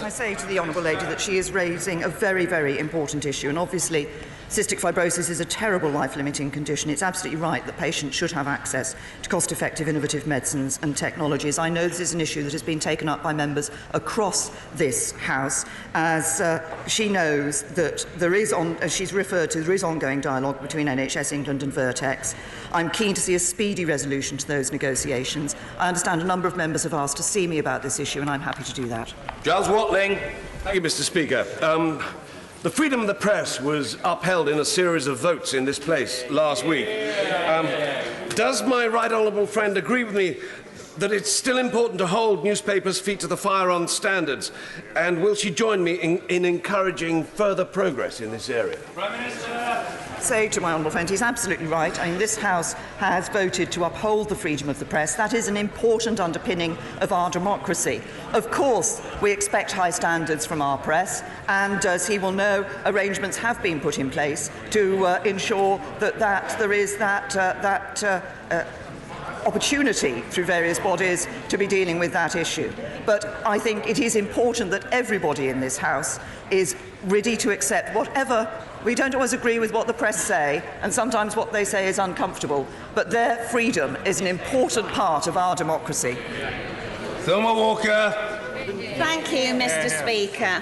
[SPEAKER 24] I say to the Honourable Lady that she is raising a very, very important issue, and obviously cystic fibrosis is a terrible life-limiting condition. It's absolutely right that patients should have access to cost-effective, innovative medicines and technologies. I know this is an issue that has been taken up by members across this House, as she knows that there is, as she's referred to, there is ongoing dialogue between NHS England and Vertex. I'm keen to see a speedy resolution to those negotiations. I understand a number of members have asked to see me about this issue, and I'm happy to do that.
[SPEAKER 2] Giles Watling.
[SPEAKER 16] Thank you, Mr. Speaker.
[SPEAKER 15] The freedom of the press was upheld in a series of votes in this place last week. Does my right honourable friend agree with me that it's still important to hold newspapers' feet to the fire on standards? And will she join me in encouraging further progress in this area?
[SPEAKER 24] Prime Minister. Say to my honourable friend, he's absolutely right. I mean, this House has voted to uphold the freedom of the press. That is an important underpinning of our democracy. Of course, we expect high standards from our press, and as he will know, arrangements have been put in place to ensure that there is that opportunity through various bodies to be dealing with that issue. But I think it is important that everybody in this House is ready to accept whatever. We don't always agree with what the press say, and sometimes what they say is uncomfortable, but their freedom is an important part of our democracy.
[SPEAKER 15] Thelma Walker.
[SPEAKER 16] Thank you, Mr. Speaker.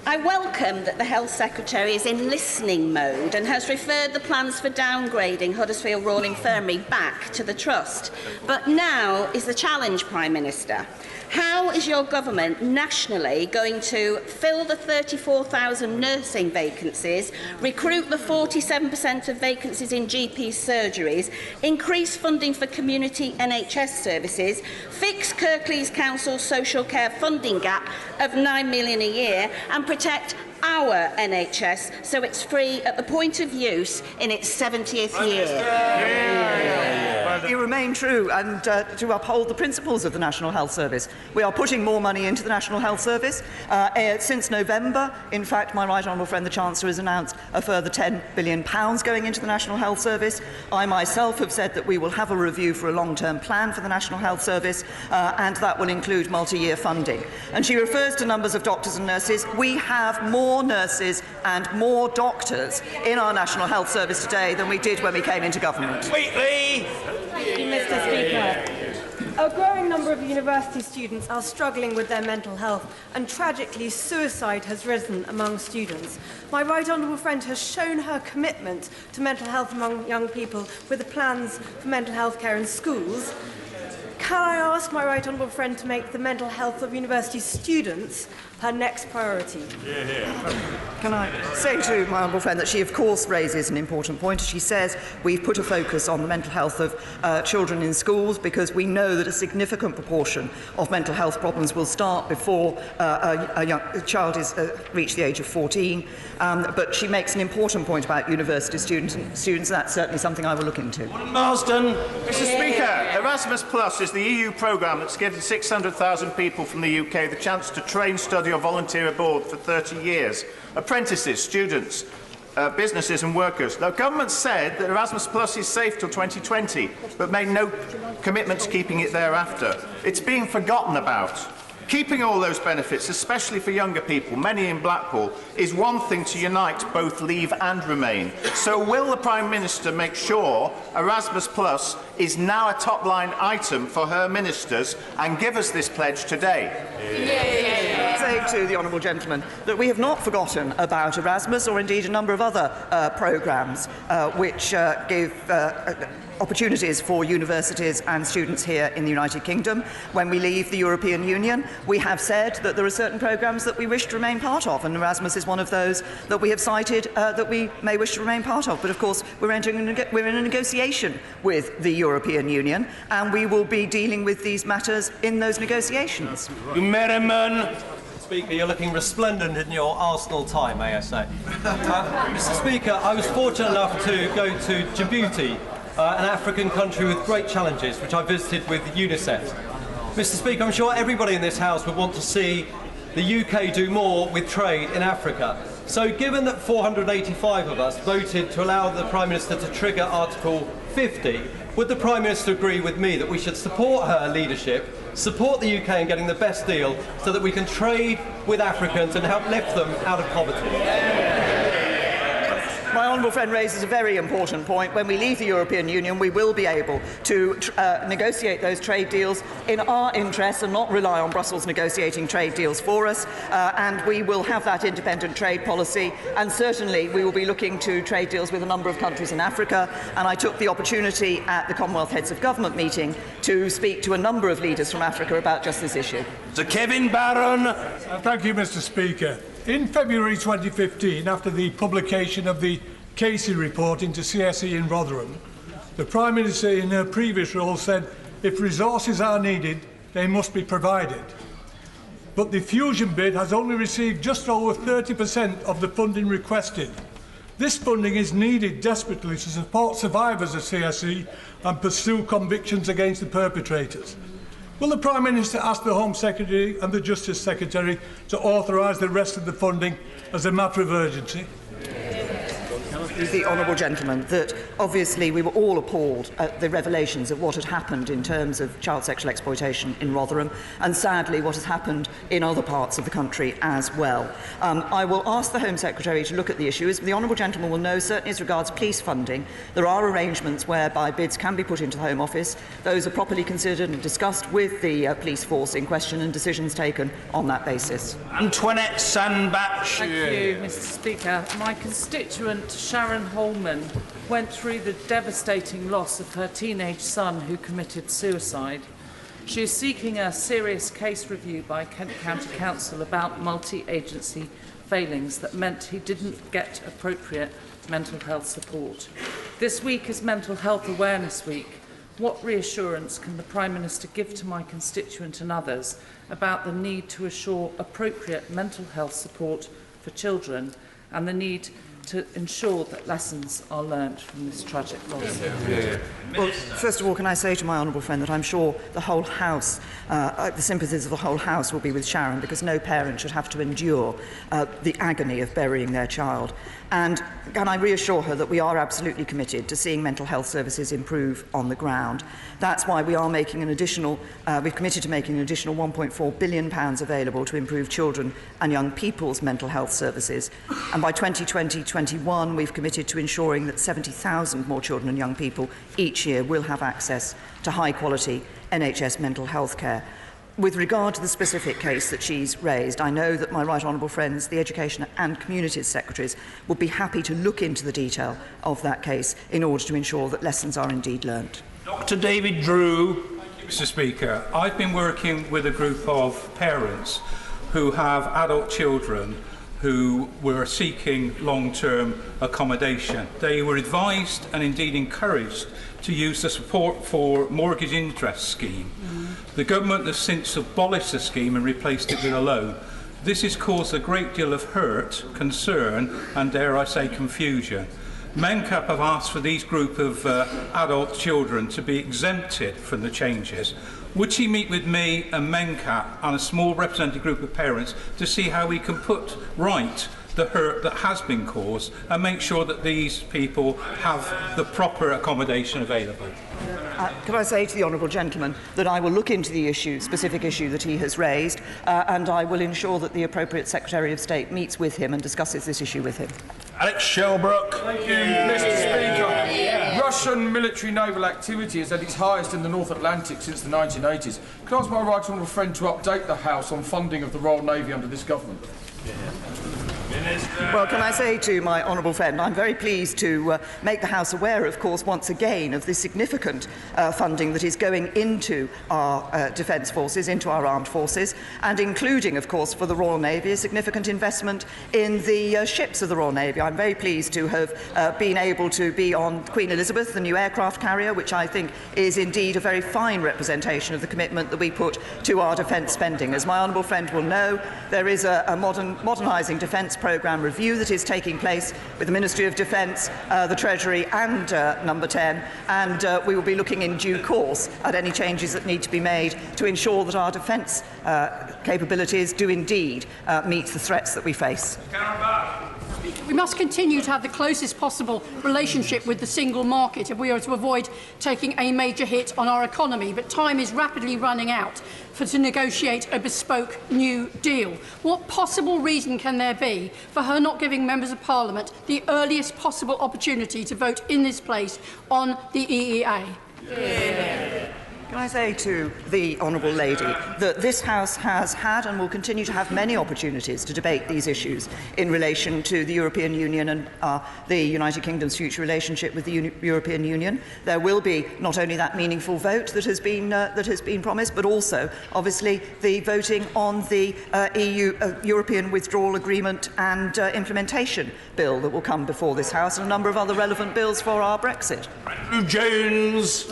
[SPEAKER 16] I welcome that the Health Secretary is in listening mode and has referred the plans for downgrading Huddersfield Royal Infirmary back to the Trust. But now is the challenge, Prime Minister. How is your government nationally going to fill the 34,000 nursing vacancies, recruit the 47% of vacancies in GP surgeries, increase funding for community NHS services, fix Kirklees Council's social care funding gap of £9 million a year, and protect our NHS so it's free at the point of use in its 70th year?
[SPEAKER 24] You remain true and to uphold the principles of the National Health Service. We are putting more money into the National Health Service. Since November, in fact, my right honourable friend the Chancellor has announced a further £10 billion going into the National Health Service. I myself have said that we will have a review for a long-term plan for the National Health Service, and that will include multi-year funding. And she refers to numbers of doctors and nurses. We have more nurses and more doctors in our National Health Service today than we did when we came into government.
[SPEAKER 8] Thank you, Mr. Speaker. A growing number of university students are struggling with their mental health, and tragically suicide has risen among students. My right honourable friend has shown her commitment to mental health among young people with the plans for mental health care in schools. Can I ask my right honourable friend to make the mental health of university students her next priority?
[SPEAKER 24] Can I say to my honourable friend that she of course raises an important point. She says we've put a focus on the mental health of children in schools because we know that a significant proportion of mental health problems will start before a child is reached the age of 14. But she makes an important point about university students. That's certainly something I will look into.
[SPEAKER 2] Marsden. Mr. Speaker, Erasmus Plus is the EU programme that's given 600,000 people from the UK the chance to train, study or volunteer abroad for 30 years. Apprentices, students, businesses and workers. The government said that Erasmus Plus is safe till 2020, but made no commitment to keeping it thereafter. It's being forgotten about. Keeping all those benefits, especially for younger people, many in Blackpool, is one thing to unite both leave and remain. So will the Prime Minister make sure Erasmus Plus is now a top-line item for her ministers and give us this pledge today?
[SPEAKER 24] Say to the honourable gentleman that we have not forgotten about Erasmus or indeed a number of other programmes which give opportunities for universities and students here in the United Kingdom. When we leave the European Union, we have said that there are certain programmes that we wish to remain part of, and Erasmus is one of those that we have cited that we may wish to remain part of. But of course, we're in a negotiation with the European Union, and we will be dealing with these matters in those negotiations.
[SPEAKER 2] Merriman.
[SPEAKER 17] Speaker, you're looking resplendent in your Arsenal tie, may I say. Mr. Speaker, I was fortunate enough to go to Djibouti, an African country with great challenges, which I visited with UNICEF. Mr. Speaker, I'm sure everybody in this House would want to see the UK do more with trade in Africa. So given that 485 of us voted to allow the Prime Minister to trigger Article 50, would the Prime Minister agree with me that we should support her leadership, support the UK in getting the best deal so that we can trade with Africans and help lift them out of poverty?
[SPEAKER 24] My honourable friend raises a very important point. When we leave the European Union, we will be able to negotiate those trade deals in our interests and not rely on Brussels negotiating trade deals for us. And we will have that independent trade policy. And certainly we will be looking to trade deals with a number of countries in Africa. And I took the opportunity at the Commonwealth Heads of Government meeting to speak to a number of leaders from Africa about just this issue.
[SPEAKER 2] Sir Kevin Barron.
[SPEAKER 18] Thank you, Mr. Speaker.
[SPEAKER 1] In February 2015, after the publication of the Casey report into CSE in Rotherham, the Prime Minister in her previous role said if resources are needed, they must be provided. But the fusion bid has only received just over 30% of the funding requested. This funding is needed desperately to support survivors of CSE and pursue convictions against the perpetrators. Will the Prime Minister ask the Home Secretary and the Justice Secretary to authorise the rest of the funding as a matter of urgency?
[SPEAKER 24] The honourable gentleman that obviously we were all appalled at the revelations of what had happened in terms of child sexual exploitation in Rotherham, and sadly what has happened in other parts of the country as well. I will ask the Home Secretary to look at the issue. As the honourable gentleman will know, certainly as regards police funding, there are arrangements whereby bids can be put into the Home Office. Those are properly considered and discussed with the police force in question, and decisions taken on that basis.
[SPEAKER 2] Antoinette Sandbach.
[SPEAKER 18] Thank you, Mr. Speaker. My constituent Sharon Holman went through the devastating loss of her teenage son who committed suicide. She is seeking a serious case review by Kent County Council about multi-agency failings that meant he didn't get appropriate mental health support. This week is Mental Health Awareness Week. What reassurance can the Prime Minister give to my constituent and others about the need to assure appropriate mental health support for children and the need to ensure that lessons are learnt from this tragic loss?
[SPEAKER 24] Well, first of all, can I say to my honourable friend that I'm sure the whole House, the sympathies of the whole House will be with Sharon, because no parent should have to endure the agony of burying their child. And can I reassure her that we are absolutely committed to seeing mental health services improve on the ground. That's why we are making an additional, we've committed to making an additional £1.4 billion available to improve children and young people's mental health services. And by 2020-21, we've committed to ensuring that 70,000 more children and young people each year will have access to high-quality NHS mental health care. With regard to the specific case that she's raised, I know that my right honourable friends, the Education and Communities Secretaries, would be happy to look into the detail of that case in order to ensure that lessons are indeed learnt.
[SPEAKER 2] Dr. David Drew.
[SPEAKER 19] Thank you, Mr. Speaker. I've been working with a group of parents who have adult children who were seeking long-term accommodation. They were advised and indeed encouraged to use the support for mortgage interest scheme. The government has since abolished the scheme and replaced it with a loan. This has caused a great deal of hurt, concern and, dare I say, confusion. MENCAP have asked for these group of adult children to be exempted from the changes. Would she meet with me and MENCAP and a small representative group of parents to see how we can put right the hurt that has been caused and make sure that these people have the proper accommodation available?
[SPEAKER 24] Can I say to the honourable gentleman that I will look into the specific issue that he has raised, and I will ensure that the appropriate Secretary of State meets with him and discusses this issue with him.
[SPEAKER 2] Alex Shelbrook.
[SPEAKER 20] Thank you, Mr. Speaker. Russian military naval activity is at its highest in the North Atlantic since the 1980s. Can I ask my right honourable friend to update the House on funding of the Royal Navy under this government?
[SPEAKER 24] Well, can I say to my honourable friend, I'm very pleased to make the House aware, of course, once again, of the significant funding that is going into our defence forces, into our armed forces, and including, of course, for the Royal Navy, a significant investment in the ships of the Royal Navy. I'm very pleased to have been able to be on Queen Elizabeth, the new aircraft carrier, which I think is indeed a very fine representation of the commitment that we put to our defence spending. As my honourable friend will know, there is a modernising defence programme review that is taking place with the Ministry of Defence, the Treasury and Number 10, and we will be looking in due course at any changes that need to be made to ensure that our defence capabilities do indeed meet the threats that we face.
[SPEAKER 25] We must continue to have the closest possible relationship with the single market if we are to avoid taking a major hit on our economy, but time is rapidly running out to negotiate a bespoke new deal. What possible reason can there be for her not giving members of Parliament the earliest possible opportunity to vote in this place on the EEA?
[SPEAKER 24] Can I say to the Honourable Lady that this House has had and will continue to have many opportunities to debate these issues in relation to the European Union and the United Kingdom's future relationship with the European Union. There will be not only that meaningful vote that has been promised, but also, obviously, the voting on the European Withdrawal Agreement and implementation bill that will come before this House, and a number of other relevant bills for our Brexit.
[SPEAKER 4] Jones.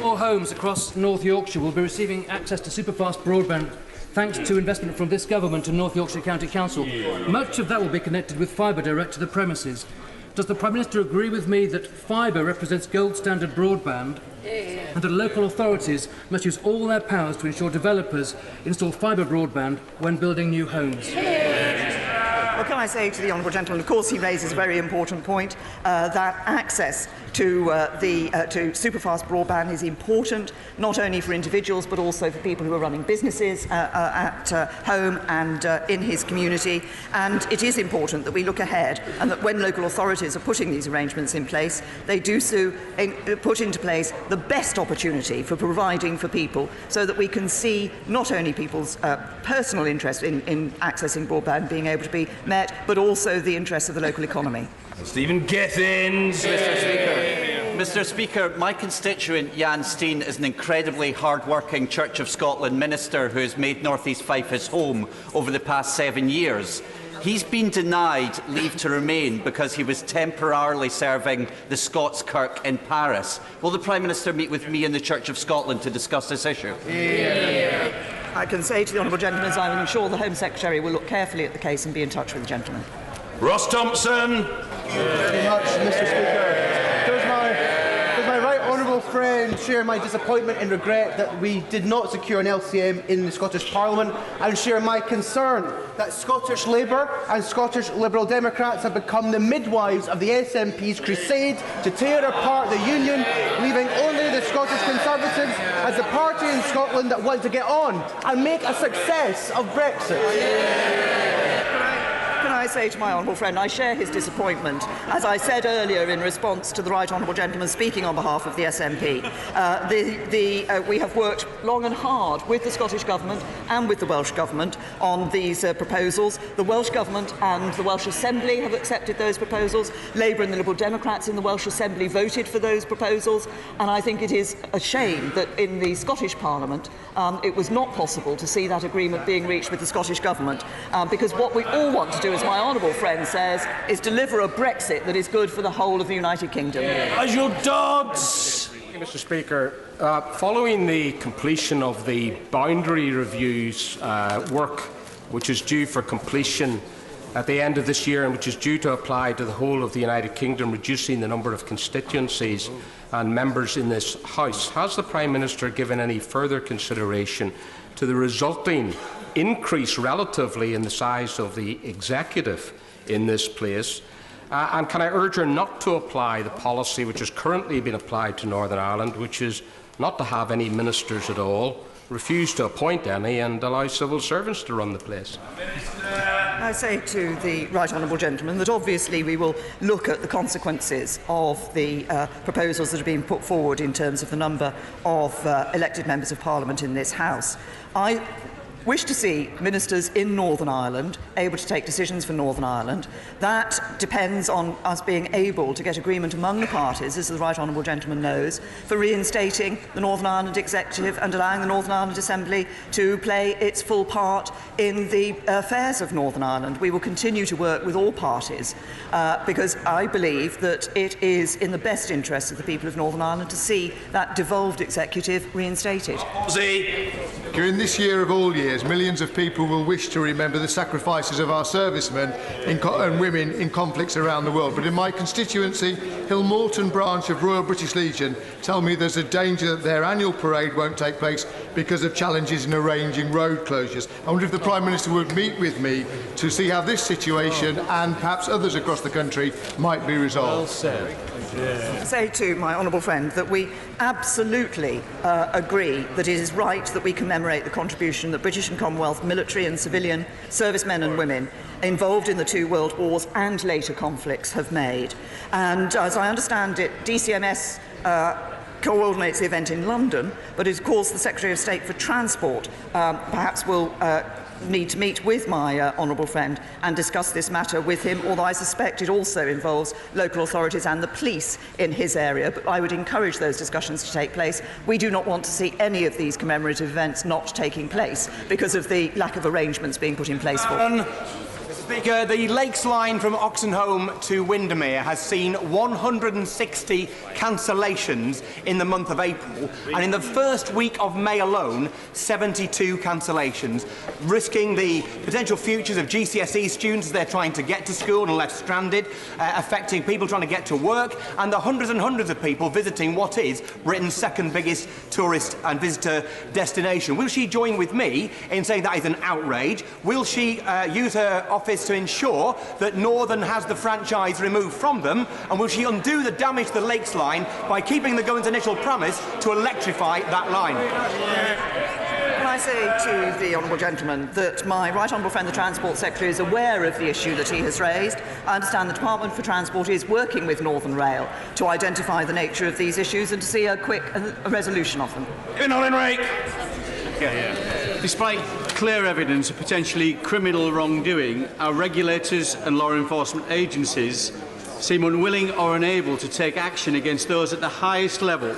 [SPEAKER 4] More homes across North Yorkshire will be receiving access to superfast broadband thanks to investment from this government and North Yorkshire County Council. Much of that will be connected with fibre direct to the premises. Does the Prime Minister agree with me that fibre represents gold standard broadband and that local authorities must use all their powers to ensure developers install fibre broadband when building new homes?
[SPEAKER 24] Well, can I say to the Honourable Gentleman, of course he raises a very important point, that access to superfast broadband is important, not only for individuals but also for people who are running businesses at home and in his community. And it is important that we look ahead and that when local authorities are putting these arrangements in place, they do so put into place the best opportunity for providing for people so that we can see not only people's personal interest in accessing broadband being able to be met, but also the interests of the local economy.
[SPEAKER 2] Stephen Gethins.
[SPEAKER 5] Mr. Speaker, my constituent Jan Steen is an incredibly hard-working Church of Scotland minister who has made North East Fife his home over the past 7 years. He's been denied leave to remain because he was temporarily serving the Scots Kirk in Paris. Will the Prime Minister meet with me and the Church of Scotland to discuss this issue?
[SPEAKER 24] I can say to the Honourable Gentleman, as I'm sure the Home Secretary will look carefully at the case and be in touch with the gentleman.
[SPEAKER 2] Ross Thompson.
[SPEAKER 6] Thank you very much, Mr. Speaker. Does my right honourable friend share my disappointment and regret that we did not secure an LCM in the Scottish Parliament, and share my concern that Scottish Labour and Scottish Liberal Democrats have become the midwives of the SNP's crusade to tear apart the Union, leaving only the Scottish Conservatives as the party in Scotland that want to get on and make a success of Brexit?
[SPEAKER 24] Can I say to my honourable friend, I share his disappointment. As I said earlier in response to the right honourable gentleman speaking on behalf of the SNP, we have worked long and hard with the Scottish Government and with the Welsh Government on these proposals. The Welsh Government and the Welsh Assembly have accepted those proposals. Labour and the Liberal Democrats in the Welsh Assembly voted for those proposals, and I think it is a shame that in the Scottish Parliament it was not possible to see that agreement being reached with the Scottish Government, because what we all want to do, as my honourable friend says, is deliver a Brexit that is good for the whole of the United Kingdom.
[SPEAKER 2] Nigel Dodds.
[SPEAKER 14] Mr. Speaker, following the completion of the boundary reviews work, which is due for completion at the end of this year and which is due to apply to the whole of the United Kingdom, reducing the number of constituencies and members in this House, has the Prime Minister given any further consideration to the resulting increase relatively in the size of the executive in this place? And can I urge her not to apply the policy which is currently being applied to Northern Ireland, which is not to have any ministers at all, refuse to appoint any and allow civil servants to run the place?
[SPEAKER 24] I say to the right honourable gentleman that obviously we will look at the consequences of the proposals that are being put forward in terms of the number of elected members of Parliament in this House. I wish to see ministers in Northern Ireland able to take decisions for Northern Ireland. That depends on us being able to get agreement among the parties, as the right honourable gentleman knows, for reinstating the Northern Ireland Executive and allowing the Northern Ireland Assembly to play its full part in the affairs of Northern Ireland. We will continue to work with all parties because I believe that it is in the best interest of the people of Northern Ireland to see that devolved executive reinstated.
[SPEAKER 22] During this year of all years, millions of people will wish to remember the sacrifices of our servicemen and women in conflicts around the world. But in my constituency, Hill Morton branch of Royal British Legion tell me there's a danger that their annual parade won't take place because of challenges in arranging road closures. I wonder if the Prime Minister would meet with me to see how this situation and perhaps others across the country might be resolved. Well said.
[SPEAKER 24] I say to my honourable friend that we absolutely agree that it is right that we commemorate the contribution that British and Commonwealth military and civilian servicemen and women involved in the two world wars and later conflicts have made. And as I understand it, DCMS coordinates the event in London, but of course the Secretary of State for Transport perhaps will need to meet with my honourable friend and discuss this matter with him, although I suspect it also involves local authorities and the police in his area. But I would encourage those discussions to take place. We do not want to see any of these commemorative events not taking place because of the lack of arrangements being put in place for them.
[SPEAKER 7] Speaker, the Lakes line from Oxenholme to Windermere has seen 160 cancellations in the month of April, and in the first week of May alone, 72 cancellations, risking the potential futures of GCSE students as they're trying to get to school and are left stranded, affecting people trying to get to work, and the hundreds and hundreds of people visiting what is Britain's second biggest tourist and visitor destination. Will she join with me in saying that is an outrage? Will she use her office to ensure that Northern has the franchise removed from them, and will she undo the damage to the Lakes line by keeping the government's initial promise to electrify that line?
[SPEAKER 24] Can I say to the honourable gentleman that my right honourable friend the Transport Secretary is aware of the issue that he has raised. I understand the Department for Transport is working with Northern Rail to identify the nature of these issues and to see a quick resolution of them.
[SPEAKER 10] Despite clear evidence of potentially criminal wrongdoing, our regulators and law enforcement agencies seem unwilling or unable to take action against those at the highest level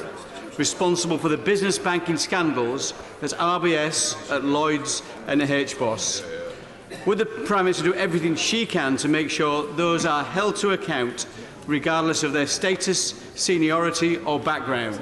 [SPEAKER 10] responsible for the business banking scandals at RBS, at Lloyds and at HBOS. Would the Prime Minister do everything she can to make sure those are held to account regardless of their status, seniority or background?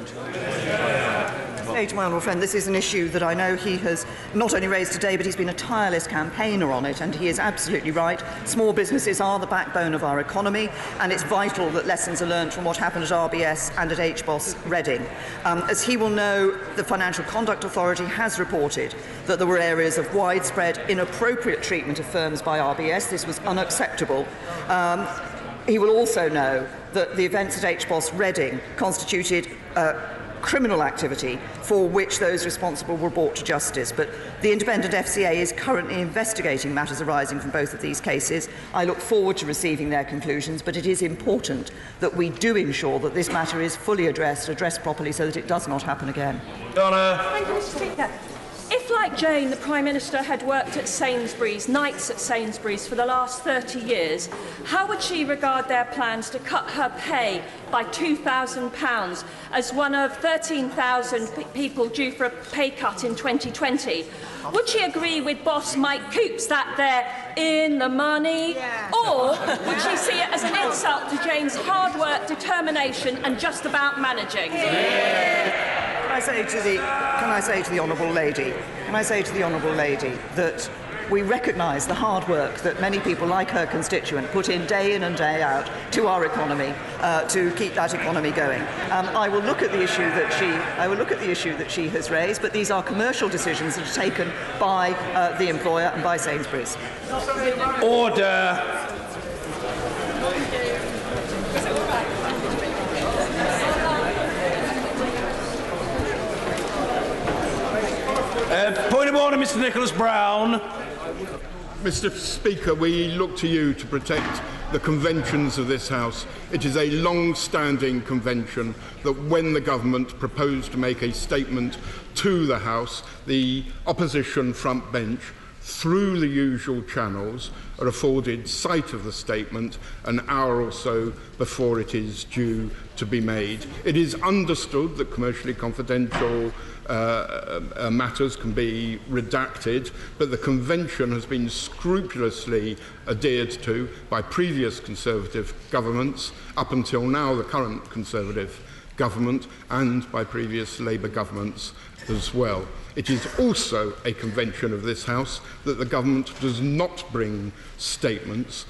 [SPEAKER 24] To my honourable friend, this is an issue that I know he has not only raised today, but he's been a tireless campaigner on it, and he is absolutely right. Small businesses are the backbone of our economy, and it's vital that lessons are learned from what happened at RBS and at HBOS Reading. As he will know, the Financial Conduct Authority has reported that there were areas of widespread inappropriate treatment of firms by RBS. This was unacceptable. He will also know that the events at HBOS Reading constituted criminal activity for which those responsible were brought to justice. But the independent FCA is currently investigating matters arising from both of these cases. I look forward to receiving their conclusions, but it is important that we do ensure that this matter is fully addressed properly so that it does not happen again.
[SPEAKER 11] Thank you, Mr. Speaker. If, like Jane, the Prime Minister had worked at Sainsbury's, nights at Sainsbury's for the last 30 years, how would she regard their plans to cut her pay by £2,000 as one of 13,000 people due for a pay cut in 2020? Would she agree with boss Mike Coops that they're in the money? Or would she see it as an insult to Jane's hard work, determination and just about managing?
[SPEAKER 24] Can I say to the honourable lady that we recognise the hard work that many people like her constituent put in and day out to our economy to keep that economy going. I will look at the issue that she has raised, but these are commercial decisions that are taken by the employer and by Sainsbury's.
[SPEAKER 2] Order. Point of order, Mr. Nicholas Brown.
[SPEAKER 21] Mr. Speaker, we look to you to protect the conventions of this House. It is a long-standing convention that when the government proposed to make a statement to the House, the opposition front bench, through the usual channels, are afforded sight of the statement an hour or so before it is due to be made. It is understood that commercially confidential matters can be redacted, but the convention has been scrupulously adhered to by previous Conservative governments, up until now the current Conservative government, and by previous Labour governments as well. It is also a convention of this House that the government does not bring statements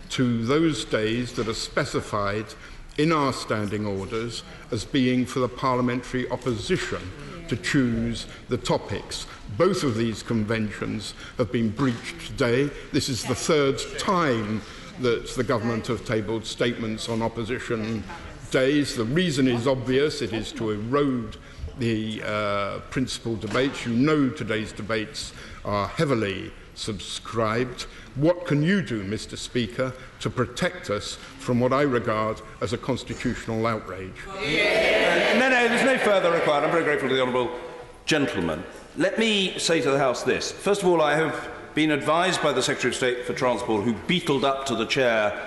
[SPEAKER 21] to those days that are specified in our standing orders as being for the parliamentary opposition to choose the topics. Both of these conventions have been breached today. This is the third time that the government have tabled statements on opposition days. The reason is obvious. It is to erode the principal debates. You know today's debates are heavily subscribed. What can you do, Mr. Speaker, to protect us from what I regard as a constitutional outrage?
[SPEAKER 2] No, there's no further required. I'm very grateful to the honourable gentleman. Let me say to the House this. First of all, I have been advised by the Secretary of State for Transport, who beetled up to the chair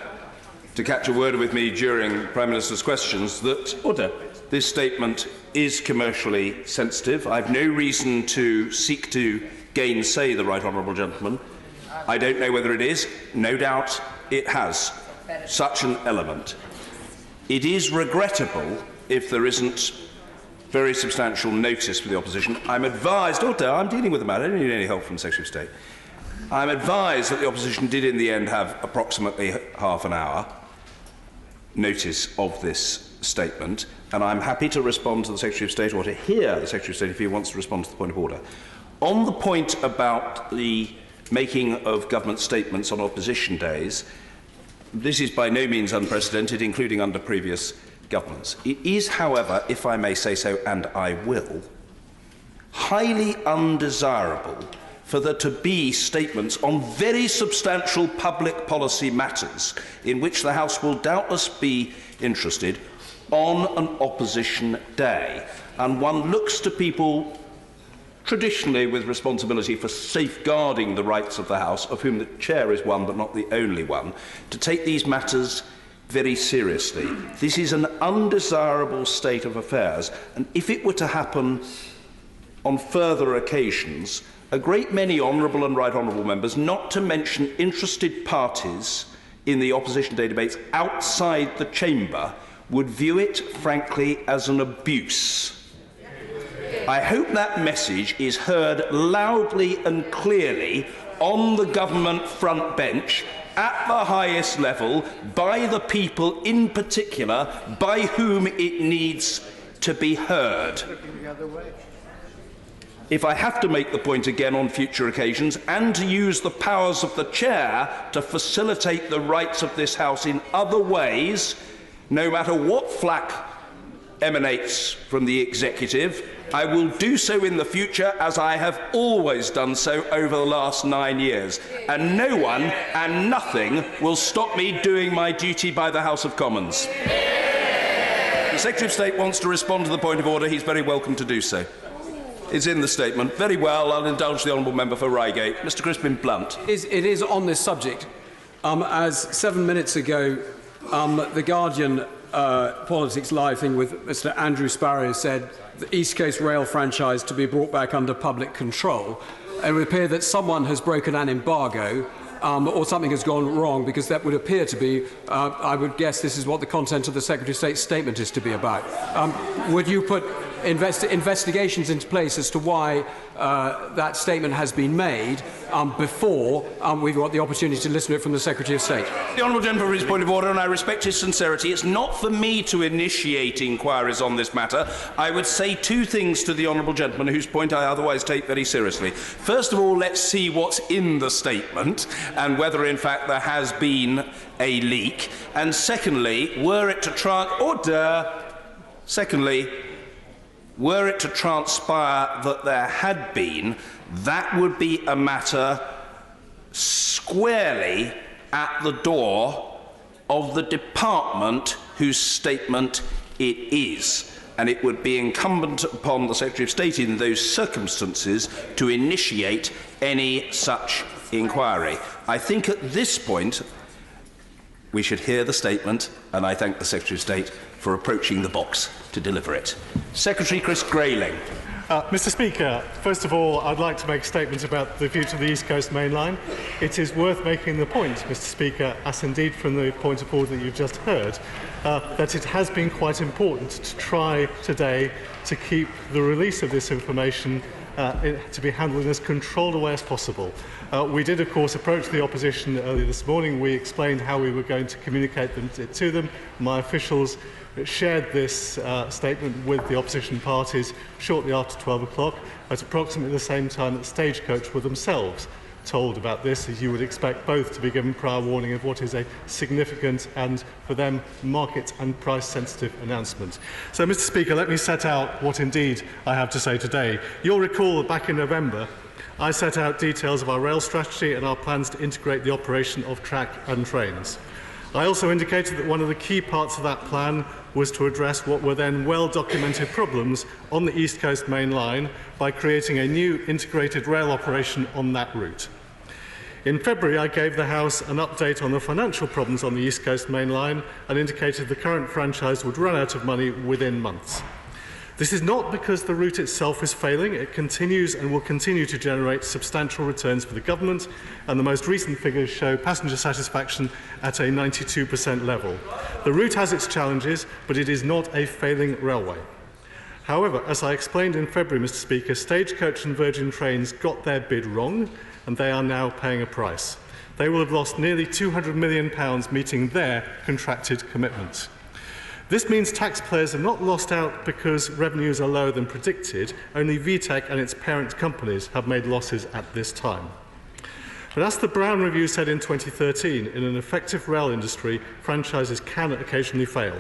[SPEAKER 2] to catch a word with me during Prime Minister's questions, that this statement is commercially sensitive. I have no reason to seek to gainsay the right honourable gentleman. I don't know whether it is. No doubt it has such an element. It is regrettable if there isn't very substantial notice for the opposition. I'm advised, I'm dealing with the matter, I don't need any help from the Secretary of State. I'm advised that the opposition did in the end have approximately half an hour notice of this statement, and I'm happy to respond to the Secretary of State, or to hear the Secretary of State if he wants to respond to the point of order. On the point about the making of government statements on opposition days, this is by no means unprecedented, including under previous governments. It is, however, if I may say so, and I will, highly undesirable for there to be statements on very substantial public policy matters in which the House will doubtless be interested on an opposition day. And one looks to people traditionally with responsibility for safeguarding the rights of the House, of whom the chair is one but not the only one, to take these matters very seriously. This is an undesirable state of affairs, and if it were to happen on further occasions, a great many honourable and right honourable members, not to mention interested parties in the opposition day debates outside the chamber, would view it, frankly, as an abuse. I hope that message is heard loudly and clearly on the government front bench, at the highest level, by the people in particular, by whom it needs to be heard. If I have to make the point again on future occasions, and to use the powers of the chair to facilitate the rights of this House in other ways, no matter what flack emanates from the executive, I will do so in the future, as I have always done so over the last 9 years. And no one and nothing will stop me doing my duty by the House of Commons. The Secretary of State wants to respond to the point of order. He's very welcome to do so. It's in the statement. Very well, I'll indulge the honourable member for Reigate. Mr Crispin Blunt.
[SPEAKER 3] It is on this subject. As 7 minutes ago, the Guardian Politics Live thing with Mr Andrew Sparrow said the East Coast Rail franchise to be brought back under public control. It would appear that someone has broken an embargo or something has gone wrong, because that would appear to be, I would guess this is what the content of the Secretary of State's statement is to be about. Would you put investigations into place as to why that statement has been made before we've got the opportunity to listen to it from the Secretary of State?
[SPEAKER 2] The honourable gentleman for his point of order, and I respect his sincerity. It's not for me to initiate inquiries on this matter. I would say two things to the honourable gentleman, whose point I otherwise take very seriously. First of all, let's see what's in the statement and whether in fact there has been a leak. And secondly, were it to transpire that there had been, that would be a matter squarely at the door of the department whose statement it is. And it would be incumbent upon the Secretary of State in those circumstances to initiate any such inquiry. I think at this point we should hear the statement, and I thank the Secretary of State for approaching the box to deliver it. Secretary Chris Grayling.
[SPEAKER 9] Mr Speaker, first of all, I'd like to make a statement about the future of the East Coast Main Line. It is worth making the point, Mr Speaker, as indeed from the point of order that you've just heard, that it has been quite important to try today to keep the release of this information to be handled in as controlled a way as possible. We did, of course, approach the opposition earlier this morning. We explained how we were going to communicate to them. My officials shared this statement with the opposition parties shortly after 12 o'clock, at approximately the same time that Stagecoach were themselves told about this, as you would expect both to be given prior warning of what is a significant and, for them, market and price-sensitive announcement. So, Mr Speaker, let me set out what indeed I have to say today. You'll recall that back in November, I set out details of our rail strategy and our plans to integrate the operation of track and trains. I also indicated that one of the key parts of that plan was to address what were then well-documented problems on the East Coast Main Line by creating a new integrated rail operation on that route. In February, I gave the House an update on the financial problems on the East Coast Main Line and indicated the current franchise would run out of money within months. This is not because the route itself is failing. It continues and will continue to generate substantial returns for the government, and the most recent figures show passenger satisfaction at a 92% level. The route has its challenges, but it is not a failing railway. However, as I explained in February, Mr. Speaker, Stagecoach and Virgin Trains got their bid wrong, and they are now paying a price. They will have lost nearly £200 million meeting their contracted commitments. This means taxpayers are not lost out because revenues are lower than predicted. Only VTEC and its parent companies have made losses at this time. But as the Brown Review said in 2013, in an effective rail industry, franchises can occasionally fail.